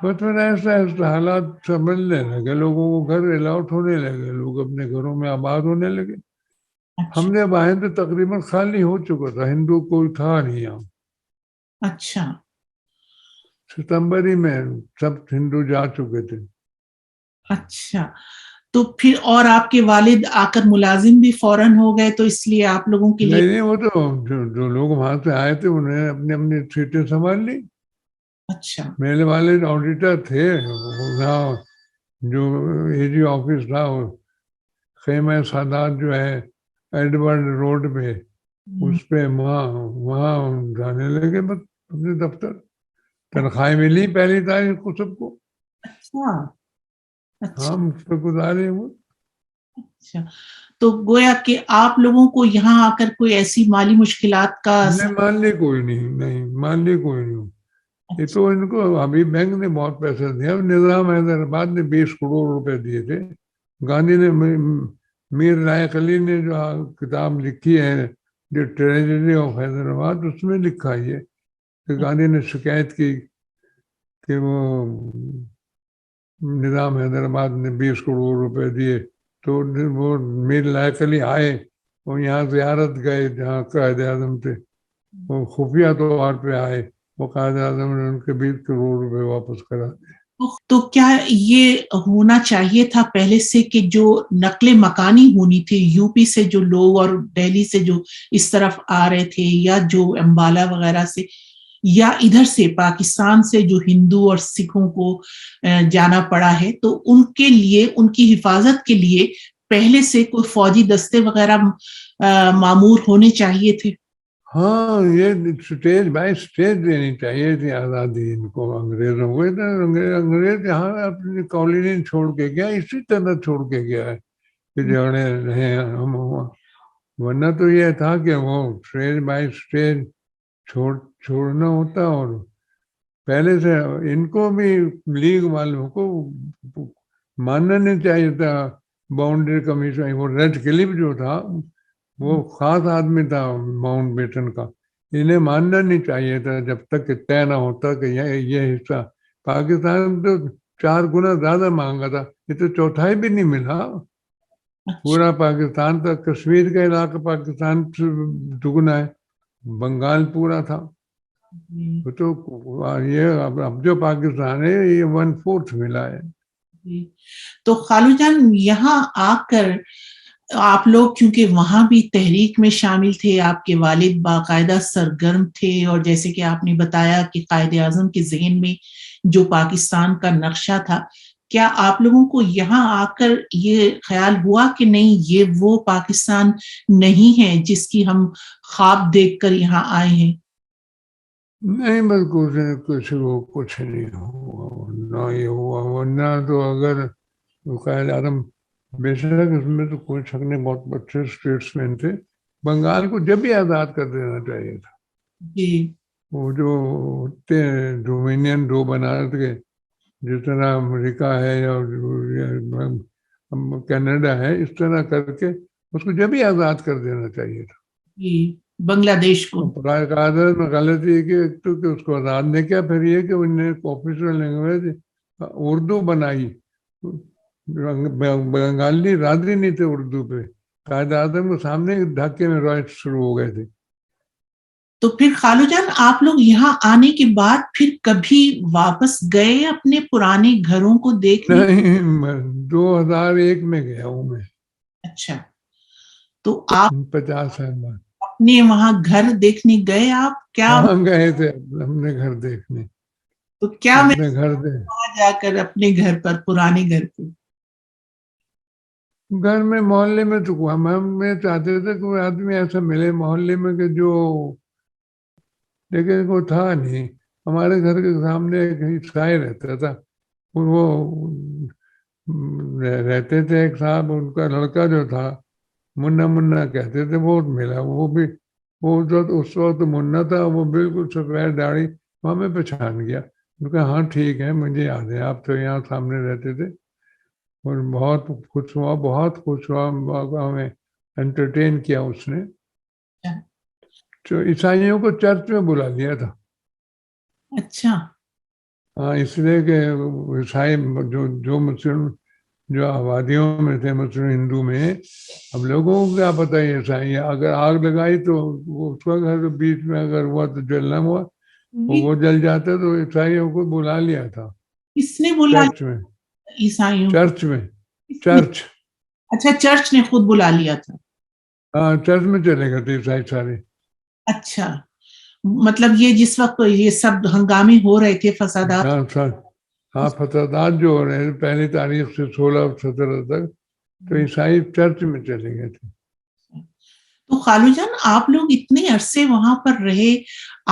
بس پھر ایسا ایسا حالات سنبھلنے لگے, لوگوں کو گھر الاٹ ہونے لگے, لوگ اپنے گھروں میں آباد ہونے لگے. ہم جب آئے تو تقریباً خالی ہو چکا تھا, ہندو کوئی تھا نہیں یہاں. اچھا, ستمبر ہی میں سب ہندو جا چکے تھے. اچھا, تو پھر اور آپ کے والد آ کر ملازم بھی فوراً ہو گئے, تو اس لیے آپ لوگوں کے لیے؟ نہیں, وہ تو جو لوگ وہاں سے آئے تھے انہوں نے اپنی اپنی سیٹیں سنبھال لی. اچھا, میرے والد آڈیٹر تھے, جو اے جی آفس تھا خیمہ سادات جو ہے ایڈورڈ روڈ پہ, اس پہ وہاں جانے لگے بس اپنے دفتر. تنخواہیں ملی پہلی تاریخ کو سب کو. اچھا, ہم اس پہ گزارے وہ. اچھا، تو گویا کہ آپ لوگوں کو یہاں آ کر کوئی ایسی مالی مشکلات کا نہیں مان لی کوئی نہیں مان لی کوئی نہیں. یہ تو ان کو ابھی بینک نے بہت پیسے دیا. نظام حیدرآباد نے 20 کروڑ روپے دیے تھے. گاندھی نے میر لائق علی نے جو کتاب لکھی ہے جو ٹریجڈی آف حیدرآباد اس میں لکھا یہ کہ گاندھی نے شکایت کی کہ وہ نظام حیدرآباد نے 20 کروڑ روپے دیے. تو وہ میر لائق علی آئے وہ یہاں زیارت گئے جہاں قائد اعظم تھے. وہ خفیہ طور پہ آئے. وہ قائد اعظم نے ان کے 20 کروڑ روپے واپس کرا دیے. تو کیا یہ ہونا چاہیے تھا پہلے سے کہ جو نقل مکانی ہونی تھی یو پی سے جو لوگ اور دہلی سے جو اس طرف آ رہے تھے یا جو امبالہ وغیرہ سے یا ادھر سے پاکستان سے جو ہندو اور سکھوں کو جانا پڑا ہے تو ان کے لیے ان کی حفاظت کے لیے پہلے سے کوئی فوجی دستے وغیرہ معمور ہونے چاہیے تھے؟ ہاں یہ اسٹیج بائی اسٹیج دینی چاہیے تھی آزادی ان کو انگریزوں کو. انگریز یہاں اپنی کالونی چھوڑ کے گیا اسی طرح چھوڑ کے گیا ہے کہ جڑے رہے ہم ہوا. ورنہ تو یہ تھا کہ وہ اسٹیج بائی اسٹیج چھوڑنا ہوتا. اور پہلے سے ان کو بھی لیگ والوں کو ماننا نہیں چاہیے تھا. باؤنڈری کمیشن وہ ریڈ کلف جو تھا وہ خاص آدمی تھا ماؤنٹ بیٹن کا. انہیں ماننا نہیں چاہیے تھا جب تک کہ طے نہ ہوتا کہ یہ حصہ. پاکستان تو 4 گنا زیادہ مانگا تھا. یہ تو چوتھائی بھی نہیں ملا. پورا پاکستان تھا. کشمیر کا علاقہ پاکستان سے دگنا ہے. بنگال پورا تھا. تو یہ اب جو پاکستان ہے یہ 1/4 ملا ہے. تو خالو جان یہاں آ کر آپ لوگ کیونکہ وہاں بھی تحریک میں شامل تھے آپ کے والد باقاعدہ سرگرم تھے اور جیسے کہ آپ نے بتایا کہ قائد اعظم کے ذہن میں جو پاکستان کا نقشہ تھا کیا آپ لوگوں کو یہاں آ کر یہ خیال ہوا کہ نہیں یہ وہ پاکستان نہیں ہے جس کی ہم خواب دیکھ کر یہاں آئے ہیں؟ نہیں بس کچھ نہیں ہوا. نہ یہ ہوا. ورنہ تو اگر قائد اعظم بے شک اس میں تو کوئی شک نہیں بہت اچھے اسٹیٹس مین تھے. بنگال کو جب بھی آزاد کر دینا چاہیے تھا. وہ جو ڈومینین 2 بنا تھے جس طرح امریکہ ہے یا کینیڈا ہے اس طرح کر کے اس کو جب بھی آزاد کر دینا چاہیے تھا. بنگلہ دیش کو قائد میں غلطی کہ اس کو آزاد نے کیا پھر یہ کہ انہوں نے آفیشیل لینگویج اردو بنائی. بنگالی راضی نہیں تھے اردو پہ. قائد اعظم کے سامنے ڈھاکے میں رائٹ شروع ہو گئے تھے. تو پھر خالو جان آپ لوگ یہاں آنے کے بعد پھر کبھی واپس گئے اپنے پرانے گھروں کو دیکھنے؟ نہیں 2001 میں گیا ہوں میں. اچھا تو آپ 50 سال بعد اپنے وہاں گھر دیکھنے گئے آپ کیا؟ ہاں گئے تھے اپنے گھر دیکھنے. تو کیا اپنے گھر وہاں جا کر اپنے گھر پر پرانے گھر پہ گھر میں محلے میں تو ہم چاہتے تھے کوئی آدمی ایسا ملے محلے میں کہ جو لیکن کوئی تھا نہیں. ہمارے گھر کے سامنے ایک عیسائی رہتا تھا. وہ رہتے تھے ایک صاحب ان کا لڑکا جو تھا منا کہتے تھے وہ ملا. وہ بھی وہ اس وقت منا تھا. وہ بالکل سفید داڑھی وہ ہمیں پہچان گیا. ان کا ہاں ٹھیک ہے مجھے یاد ہے آپ تو یہاں سامنے رہتے تھے. اور بہت خوش ہوا ہمیں انٹرٹین کیا اس نے. تو عیسائیوں کو چرچ میں بلا لیا تھا. اچھا ہاں اس لیے کہ عیسائی جو مسلم جو آبادیوں میں تھے مسلم ہندو میں اب لوگوں کو کیا پتہ ہے عیسائی اگر آگ لگائی تو اس کا گھر بیچ میں اگر ہوا تو جلنا ہوا وہ جل جاتا تو عیسائیوں کو بلا لیا تھا. کس نے بلا چرچ میں عیسائیوں چرچ میں چرچ اچھا چرچ نے خود بلا لیا تھا. ہاں چرچ میں چلے گئے تھے عیسائی سارے. اچھا مطلب یہ جس وقت یہ سب ہنگامے ہو رہے تھے فسادات ہاں فسادات جو ہو رہے ہیں 1 تاریخ سے 16 17 تک تو عیسائی چرچ میں چلے گئے تھے. تو خالو جان آپ لوگ اتنے عرصے وہاں پر رہے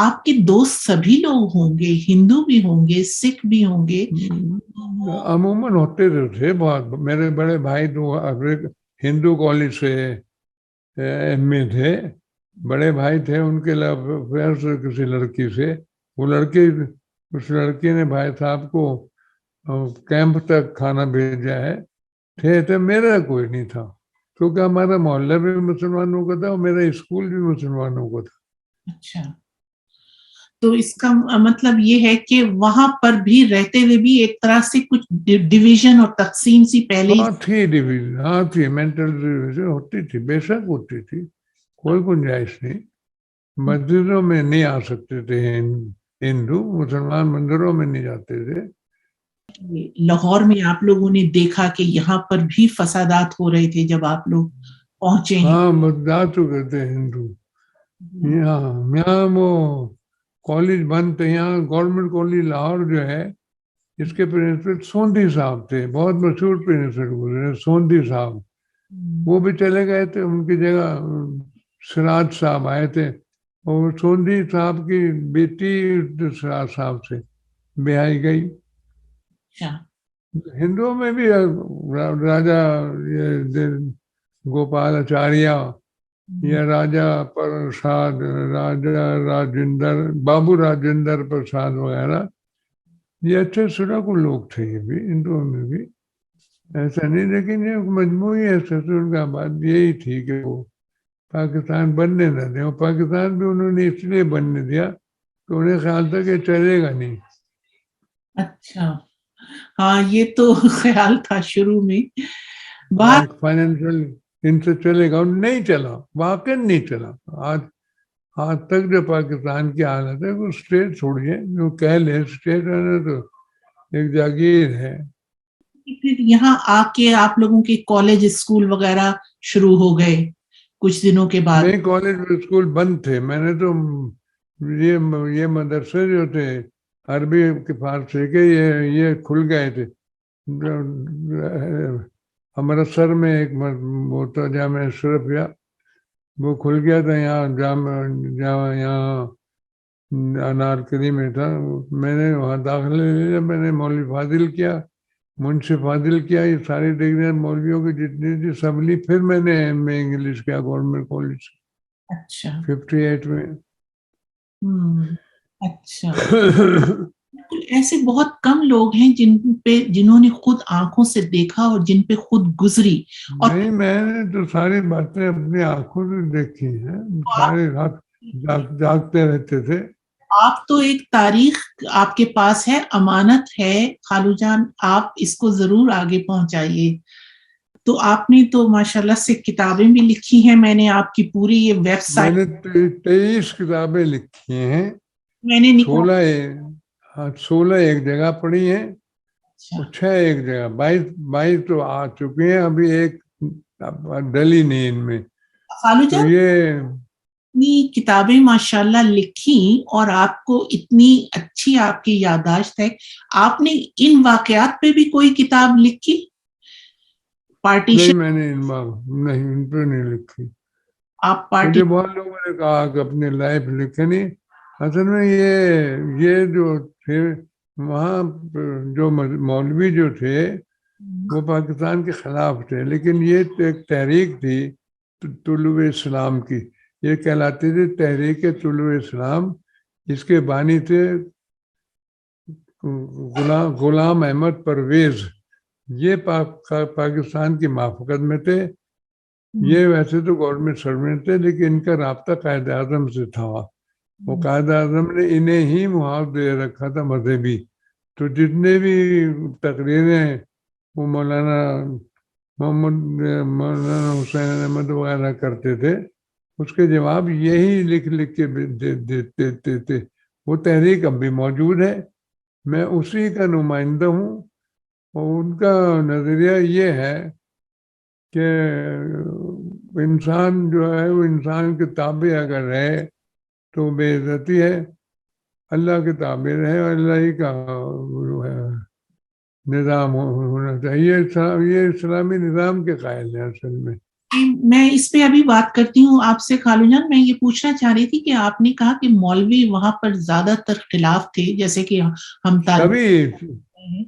آپ کے دوست سبھی لوگ ہوں گے ہندو بھی ہوں گے سکھ بھی ہوں گے. عموماً ہوتے تھے بہت. میرے بڑے بھائی 2 ہندو کالج سے ایم اے تھے, بڑے بھائی تھے, ان کے لو افیئر سے کسی لڑکی سے, وہ لڑکی, اس لڑکی نے بھائی صاحب کو کیمپ تک کھانا بھیجا ہے. تھے میرا کوئی نہیں تھا, کیونکہ ہمارا محلہ بھی مسلمانوں کا تھا اور میرا اسکول بھی مسلمانوں کا تھا. اچھا, تو اس کا مطلب یہ ہے کہ وہاں پر بھی رہتے ہوئے بھی ایک طرح سے کچھ ڈویژن اور تقسیم سی پہلے ہی. ہاں تھی ڈویژن, ہاں تھی, مینٹل ڈویژن ہوتی تھی, بے شک ہوتی تھی, کوئی گنجائش نہیں. مسجدوں میں نہیں آ سکتے تھے ہندو, مسلمان مندروں میں نہیں جاتے تھے. لاہور میں آپ لوگوں نے دیکھا کہ یہاں پر بھی فسادات ہو رہے تھے جب آپ لوگ پہنچے ہیں. ہاں جا چکے تھے ہندو. یہاں وہ کالج بند تھے, یہاں گورنمنٹ کالج لاہور جو ہے, اس کے پرنسپل سوندھی صاحب تھے, بہت مشہور پرنسپل گزرے سوندھی صاحب. وہ بھی چلے گئے تھے, ان کی جگہ سراج صاحب آئے تھے, اور سوندھی صاحب کی بیٹی سراج صاحب سے بیائی گئی. ہندوؤں میں بھی راجا گوپال آچاریہ یا راجا پرساد, راجا راجندر, بابو راجندر پرساد وغیرہ, یہ اچھے سڑکوں لوگ تھے. یہ بھی ہندوؤں میں بھی ایسا نہیں, لیکن یہ مجموعی حیثیت ان کا بات یہی تھی کہ وہ پاکستان بننے نہ دیں, اور پاکستان بھی انہوں نے اس لیے بننے دیا کہ انہیں خیال تھا کہ چلے گا نہیں. اچھا, ہاں یہ تو خیال تھا شروع میں. بات فائنینشیل ان سے چلے گا, اور نہیں چلا, واقعی نہیں چلا. آج تک جو پاکستان کی حالت ہے, وہ اسٹیٹ چھوڑیے, جو کہہ لیں اسٹیٹ ہے نا, تو ایک جاگیر ہے. پھر یہاں آ کے آپ لوگوں کے کالج اسکول وغیرہ شروع ہو گئے کچھ دنوں کے بعد. نہیں, کالج اسکول بند تھے. میں نے تو یہ مدرسے جو تھے عربی کے فارسی کے, یہ کھل گئے تھے. امرتسر میں ایک وہ تو جامعہ اشرفیہ, وہ کھل گیا تھا. یہاں یہاں انارکلی میں تھا. میں نے وہاں داخلہ لے لیا. میں نے مولوی فاضل کیا, منشی فاضل کیا, یہ ساری ڈگریاں مولویوں کی جتنی تھی سب لی. پھر میں نے ایم اے انگلش کیا گورنمنٹ کالج سے. اچھا 58 میں. اچھا, ایسے بہت کم لوگ ہیں جنہوں نے خود آنکھوں سے دیکھا اور جن پہ خود گزری. اور نہیں, میں نے تو ساری باتیں اپنی آنکھوں سے دیکھی ہیں. سارے رات جاگتے رہتے تھے. آپ تو ایک تاریخ آپ کے پاس ہے, امانت ہے خالو جان, آپ اس کو ضرور آگے پہنچائیے. تو آپ نے تو ماشاءاللہ سے کتابیں بھی لکھی ہیں. میں نے آپ کی پوری یہ ویب سائٹ, میں نے 23 کتابیں لکھی ہیں. میں نے 16 ایک جگہ پڑھی ہیں, اور 6 ایک جگہ, 22 تو آ چکی ہیں. ابھی ایک ڈلی نہیں ان میں. خالو تو جان یہ اتنی کتابیں ماشاءاللہ لکھی, اور آپ کو اتنی اچھی آپ کی یادداشت ہے. آپ نے ان واقعات پہ بھی کوئی کتاب لکھی؟ نہیں, پارٹیشن میں نے ان پہ نہیں لکھی. آپ مجھے بہت لوگوں نے کہا کہ اپنی لائف لکھے نہیں. اصل میں یہ جو تھے وہاں, جو مولوی جو تھے وہ پاکستان کے خلاف تھے, لیکن یہ ایک تحریک تھی طلوع اسلام کی. یہ کہلاتی تھی تحریک طلوع اسلام. اس کے بانی تھے غلام احمد پرویز. یہ پاکستان کی موافقت میں تھے. یہ ویسے تو گورنمنٹ سروینٹ تھے, لیکن ان کا رابطہ قائد اعظم سے تھا. وہ قائد اعظم نے انہیں ہی معاف دے رکھا تھا مذہبی. تو جتنے بھی تقریریں وہ مولانا حسین احمد وغیرہ کرتے تھے, اس کے جواب یہی لکھ کے دیتے تھے. وہ تحریک اب بھی موجود ہے, میں اسی کا نمائندہ ہوں. اور ان کا نظریہ یہ ہے کہ انسان جو ہے وہ انسان کے تابع اگر رہے تو بے عزتی ہے, اللہ کے تابع رہے, اور اللہ ہی کا نظام ہونا چاہیے. یہ اسلامی نظام کے قائل ہیں اصل میں. میں اس پہ ابھی بات کرتی ہوں آپ سے خالو جان. میں یہ پوچھنا چاہ رہی تھی کہ آپ نے کہا کہ مولوی وہاں پر زیادہ تر خلاف تھے, جیسے کہ ہم تبھی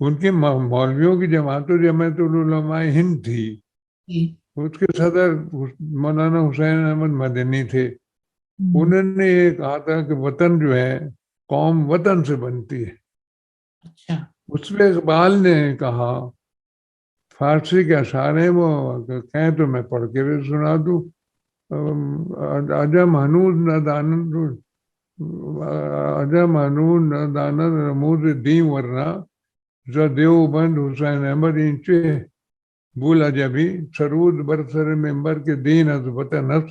ان کے مولویوں کی جماعت العلماء ہند تھی. اس کے صدر مولانا حسین احمد مدنی تھے. انہوں نے یہ کہا تھا کہ وطن جو ہے قوم وطن سے بنتی ہے. اچھا. اس پہ اقبال نے کہا, فارسی کے اشعار ہیں وہ, کہیں تو میں پڑھ کے بھی سنا دوں. عجم ہنوز نہ دانند عجم ہنوز نہ دانند رموز دین ورنہ زدیو بند حسین احمد انچے بول عجبی سرود برسر ممبر کے دین از وطن است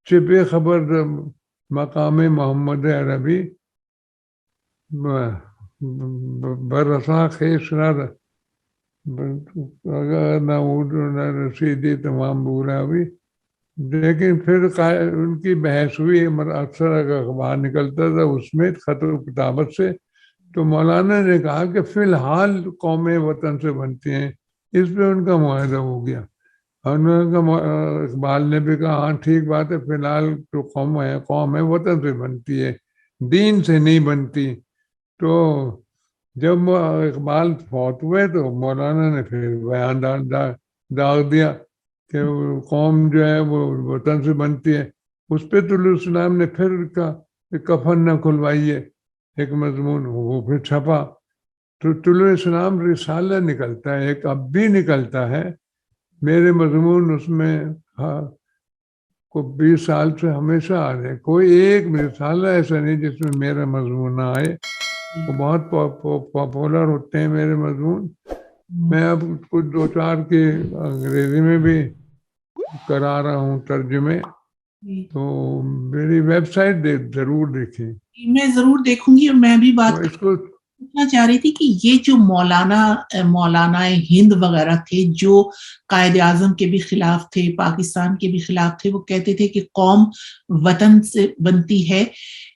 چپے خبر مقام محمد عربی برسا خیش نہ اگر نہ اردو نہ رسیدی تمام بولا بھی. لیکن پھر ان کی بحث ہوئی, اکثر اگر اخبار نکلتا تھا اس میں خط و کتابت سے, تو مولانا نے کہا کہ فی الحال قومیں وطن سے بنتی ہیں. اس پہ ان کا معاہدہ ہو گیا. اقبال نے بھی کہا ہاں ٹھیک بات ہے, فی الحال جو قوم ہے وطن سے بنتی ہے, دین سے نہیں بنتی. تو جب اقبال فوت ہوئے تو مولانا نے پھر بیان داغ دیا کہ قوم جو ہے وہ وطن سے بنتی ہے. اس پہ طلوع اسلام نے پھر کہا کہ کفن نہ کھلوائیے, ایک مضمون وہ پھر چھپا. تو طلوع اسلام رسالہ نکلتا ہے, ایک اب بھی نکلتا ہے. میرے مضمون اس میں کو 20 سال سے ہمیشہ آ رہے, کوئی ایک رسالہ ایسا نہیں جس میں میرا مضمون نہ آئے. وہ بہت پاپولر ہوتے ہیں میرے مضمون. میں اب کچھ 2-4 کے انگریزی میں بھی کرا رہا ہوں ترجمے. تو میری ویب سائٹ ضرور دیکھیں. میں ضرور دیکھوں گی. اور میں بھی بات اس کو پوچھنا چاہ رہی تھی کہ یہ جو مولانا ہند وغیرہ تھے جو قائد اعظم کے بھی خلاف تھے, پاکستان کے بھی خلاف تھے, وہ کہتے تھے کہ قوم وطن سے بنتی ہے.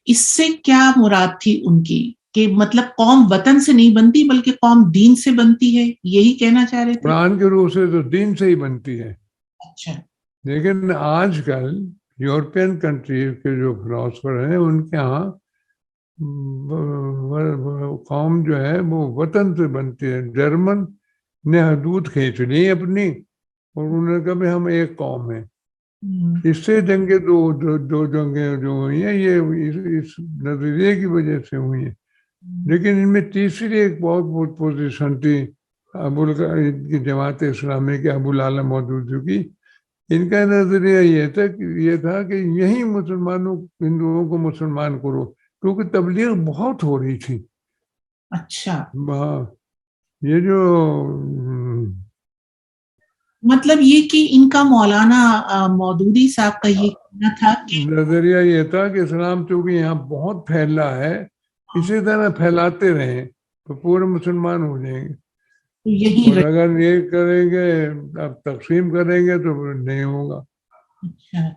اس سے کیا مراد تھی ان کی کہ مطلب قوم وطن سے نہیں بنتی بلکہ قوم دین سے بنتی ہے, یہی کہنا چاہ رہے تھے؟ قرآن کے روح سے تو دین سے ہی بنتی ہے. اچھا. لیکن آج کل یورپین کنٹریز کے جو فلاسفر ہیں ان کے ہاں قوم جو ہے وہ وطن سے بنتی ہے. جرمن نے حدود کھینچ لی اپنی اور انہوں نے کہا بھی ہم ایک قوم ہیں. اس سے جنگیں دو جنگیں جو ہوئی ہیں یہ اس نظریے کی وجہ سے ہوئی ہیں. لیکن ان میں تیسری ایک بہت پوزیشن تھی کی جماعت اسلامی کے ابو العالی مودودی کی. ان کا نظریہ یہ تھا کہ یہی ہندوؤں کو مسلمان کرو, کیونکہ تبلیغ بہت ہو رہی تھی. اچھا. یہ جو مطلب یہ کہ ان کا مولانا مودودی صاحب کا یہ کہنا تھا کہ نظریہ یہ تھا کہ اسلام چونکہ یہاں بہت پھیلا ہے, اسی طرح پھیلاتے رہیں تو پورے مسلمان ہو جائیں گے. یہی اور اگر یہ کریں گے اب تقسیم کریں گے تو نہیں ہوگا. اچھا.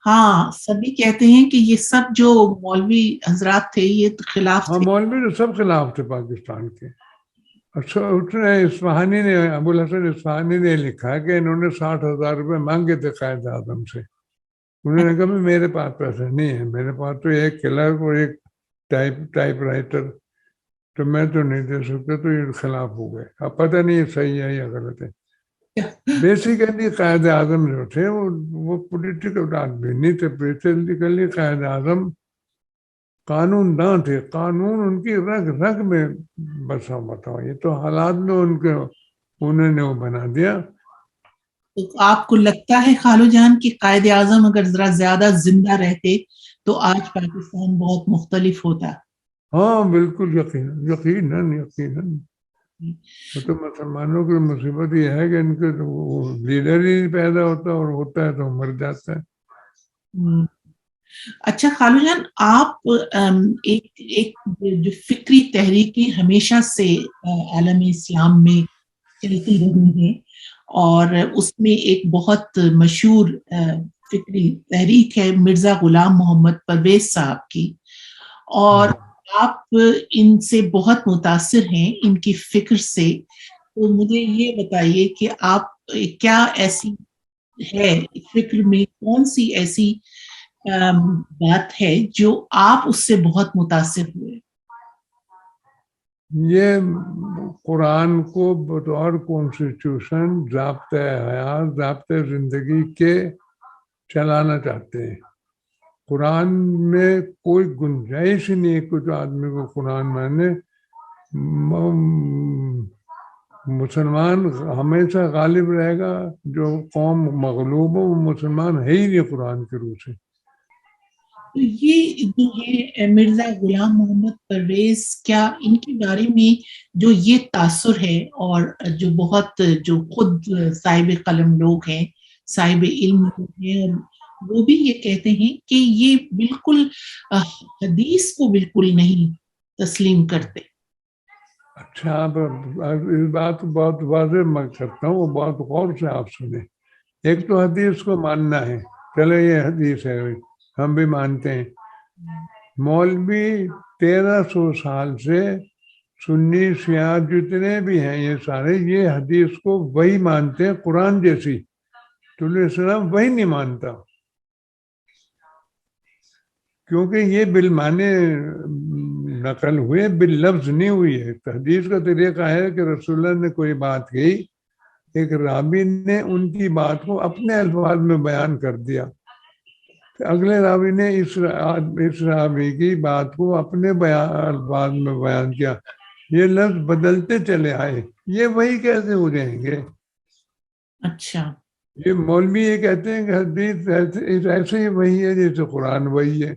ہاں سبھی کہتے ہیں کہ یہ سب جو مولوی حضرات تھے یہ خلاف ہاں تھے. مولوی تو سب خلاف تھے پاکستان کے. اچھا اصفہانی نے, ابو الحسن اصفہانی نے لکھا کہ انہوں نے 60,000 روپے مانگے تھے قائد اعظم سے. انہوں نے کہا میرے پاس پیسے نہیں ہے, میرے پاس تو ایک کلرک اور ایک ٹائپ رائٹر, تو میں تو نہیں دے سکتا. تو یہ خلاف ہو گئے. اب پتہ نہیں یہ صحیح ہے یا غلط ہے. بیسیکلی قائد اعظم جو تھے وہ پولیٹیکل آدمی نہیں تھے. بیسیکلی قائد اعظم قانون داں تھے. قانون ان کی رگ میں بسا بتاؤ. یہ تو حالات میں انہوں نے وہ بنا دیا. تو آپ کو لگتا ہے خالو جان کہ قائد اعظم اگر ذرا زیادہ زندہ رہتے تو آج پاکستان بہت مختلف ہوتا؟ ہاں بالکل یقیناً. تو مسلمانوں کی مصیبت یہ ہے کہ ان کے لیڈر ہی نہیں پیدا ہوتا, اور ہوتا ہے تو مر جاتا ہے. اچھا خالو جان, آپ ایک جو فکری تحریکی ہمیشہ سے عالم اسلام میں چلتی رہی ہیں, اور اس میں ایک بہت مشہور فکری تحریک ہے مرزا غلام محمد پرویز صاحب کی, اور آپ ان سے بہت متاثر ہیں ان کی فکر سے. تو مجھے یہ بتائیے کہ آپ کیا ایسی ہے فکر میں, کون سی ایسی بات ہے جو آپ اس سے بہت متاثر ہوئے؟ یہ قرآن کو بطور کانسٹیٹیوشن ضابطۂ حیات ضابطۂ زندگی کے چلانا چاہتے ہیں. قرآن میں کوئی گنجائش ہی نہیں ہے کچھ آدمی کو قرآن مانے. مسلمان ہمیشہ غالب رہے گا. جو قوم مغلوب ہو وہ مسلمان ہے ہی نہیں قرآن کے روح سے. تو یہ جو ہے مرزا غلام محمد پرویز، کیا ان کے بارے میں جو یہ تاثر ہے، اور جو بہت جو خود صاحب قلم لوگ ہیں، صاحب علم لوگ ہیں، اور وہ بھی یہ کہتے ہیں کہ یہ بالکل حدیث کو بالکل نہیں تسلیم کرتے. اچھا، آپ اس بات کو بہت واضح میں کرتا ہوں، وہ بہت غور سے آپ سنیں. ایک تو حدیث کو ماننا ہے، چلے یہ حدیث ہے ہم بھی مانتے ہیں. مولوی 1300 سال سے سنی شیعہ جتنے بھی ہیں یہ سارے یہ حدیث کو وہی مانتے ہیں قرآن جیسی. تو علیہ السلام وہی نہیں مانتا، کیونکہ یہ بالمعنی نقل ہوئے، باللفظ نہیں ہوئی ہے. حدیث کا طریقہ ہے کہ رسول اللہ نے کوئی بات کہی، ایک راوی نے ان کی بات کو اپنے الفاظ میں بیان کر دیا، اگلے راوی نے اس راوی کی بات کو اپنے الفاظ میں بیان کیا. یہ لفظ بدلتے چلے آئے، یہ وہی کیسے ہو جائیں گے؟ اچھا، یہ مولوی یہ کہتے ہیں کہ حدیث ایسے ہی وہی ہے جیسے قرآن وہی ہے.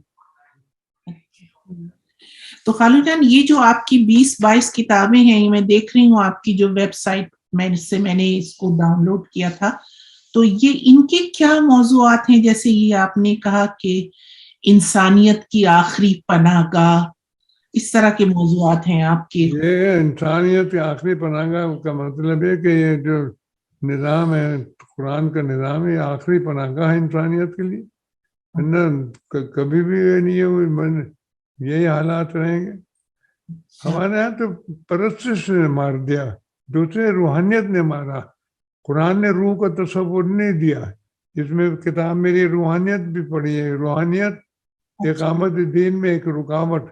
تو خالو جان، یہ جو آپ کی 20-22 کتابیں ہیں، میں دیکھ رہی ہوں آپ کی جو ویب سائٹ میں نے اس کو ڈاؤن لوڈ کیا تھا، تو یہ ان کے کیا موضوعات ہیں؟ جیسے یہ آپ نے کہا کہ انسانیت کی آخری پناہ گاہ، اس طرح کے موضوعات ہیں آپ کے. یہ انسانیت کی آخری پناہ گاہ کا مطلب ہے کہ یہ جو نظام ہے قرآن کا نظام ہے، یہ آخری پناہ گاہ ہے انسانیت کے لیے. کبھی بھی یہ نہیں ہے یہی حالات رہیں گے. ہمارے یہاں تو پرستش نے مار دیا، دوسرے روحانیت نے مارا. قرآن نے روح کا تصور نہیں دیا. اس میں کتاب میری روحانیت بھی پڑھی ہے. روحانیت اقامت دین میں ایک رکاوٹ.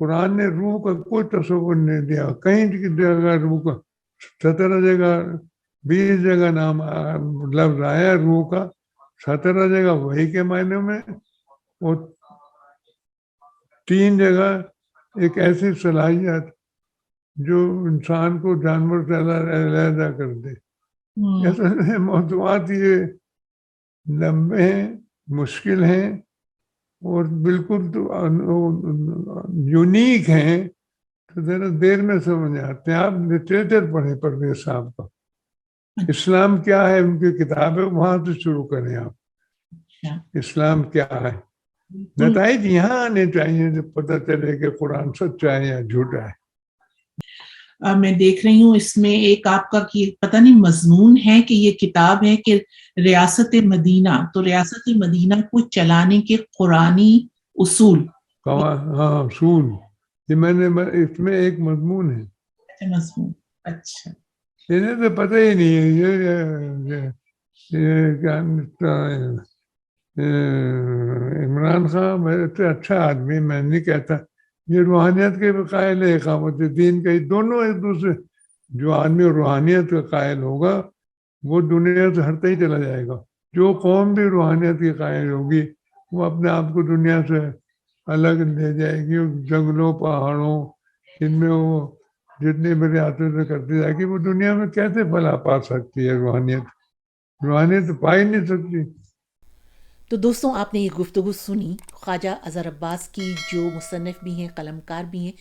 قرآن نے روح کا کوئی تصور نہیں دیا. کہیں کی جگہ روح کا 17 جگہ 20 جگہ نام لفظ آیا روح کا، 17 جگہ وہی کے معنی میں، اور 3 جگہ ایک ایسی صلاحیت جو انسان کو جانور سے علیحدہ کر دے. ایسے موضوعات یہ لمبے ہیں، مشکل ہیں، اور بالکل یونیک ہیں، تو ذرا دیر میں سمجھ آتے ہیں. آپ لٹریچر پڑھیں پرویز صاحب کا، اسلام کیا ہے ان کی کتاب ہے، وہاں سے شروع کریں آپ. اسلام کیا ہے، نتائج یہاں آنے چاہیے جو پتہ چلے کہ قرآن سچا ہے یا جھوٹا ہے. میں دیکھ رہی ہوں اس میں ایک آپ کا پتہ نہیں مضمون ہے کہ یہ کتاب ہے کہ ریاست مدینہ، تو ریاست مدینہ کو چلانے کے قرآنی اصول. ہاں، اصول، یہ میں نے اس میں ایک مضمون ہے. مضمون، اچھا. انہیں تو پتہ ہی نہیں ہے. یہ عمران خان اچھا آدمی، میں نہیں کہتا. یہ روحانیت کے بھی قائل ہے، اقامت دین کا، دونوں ایک دوسرے. جو آدمی روحانیت کا قائل ہوگا وہ دنیا سے ہٹتا ہی چلا جائے گا. جو قوم بھی روحانیت کی قائل ہوگی وہ اپنے آپ کو دنیا سے الگ لے جائے گی. جنگلوں پہاڑوں ان میں وہ جتنے بھی ریاستوں سے کرتی جائے گی، وہ دنیا میں کیسے بھلا پا سکتی ہے؟ روحانیت پا ہی نہیں سکتی. تو دوستوں، آپ نے یہ گفتگو سنی خواجہ اظہر عباس کی، جو مصنف بھی ہیں، قلم کار بھی ہیں.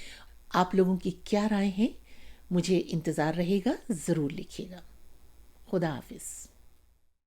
آپ لوگوں کی کیا رائے ہیں؟ مجھے انتظار رہے گا، ضرور لکھیے گا. خدا حافظ.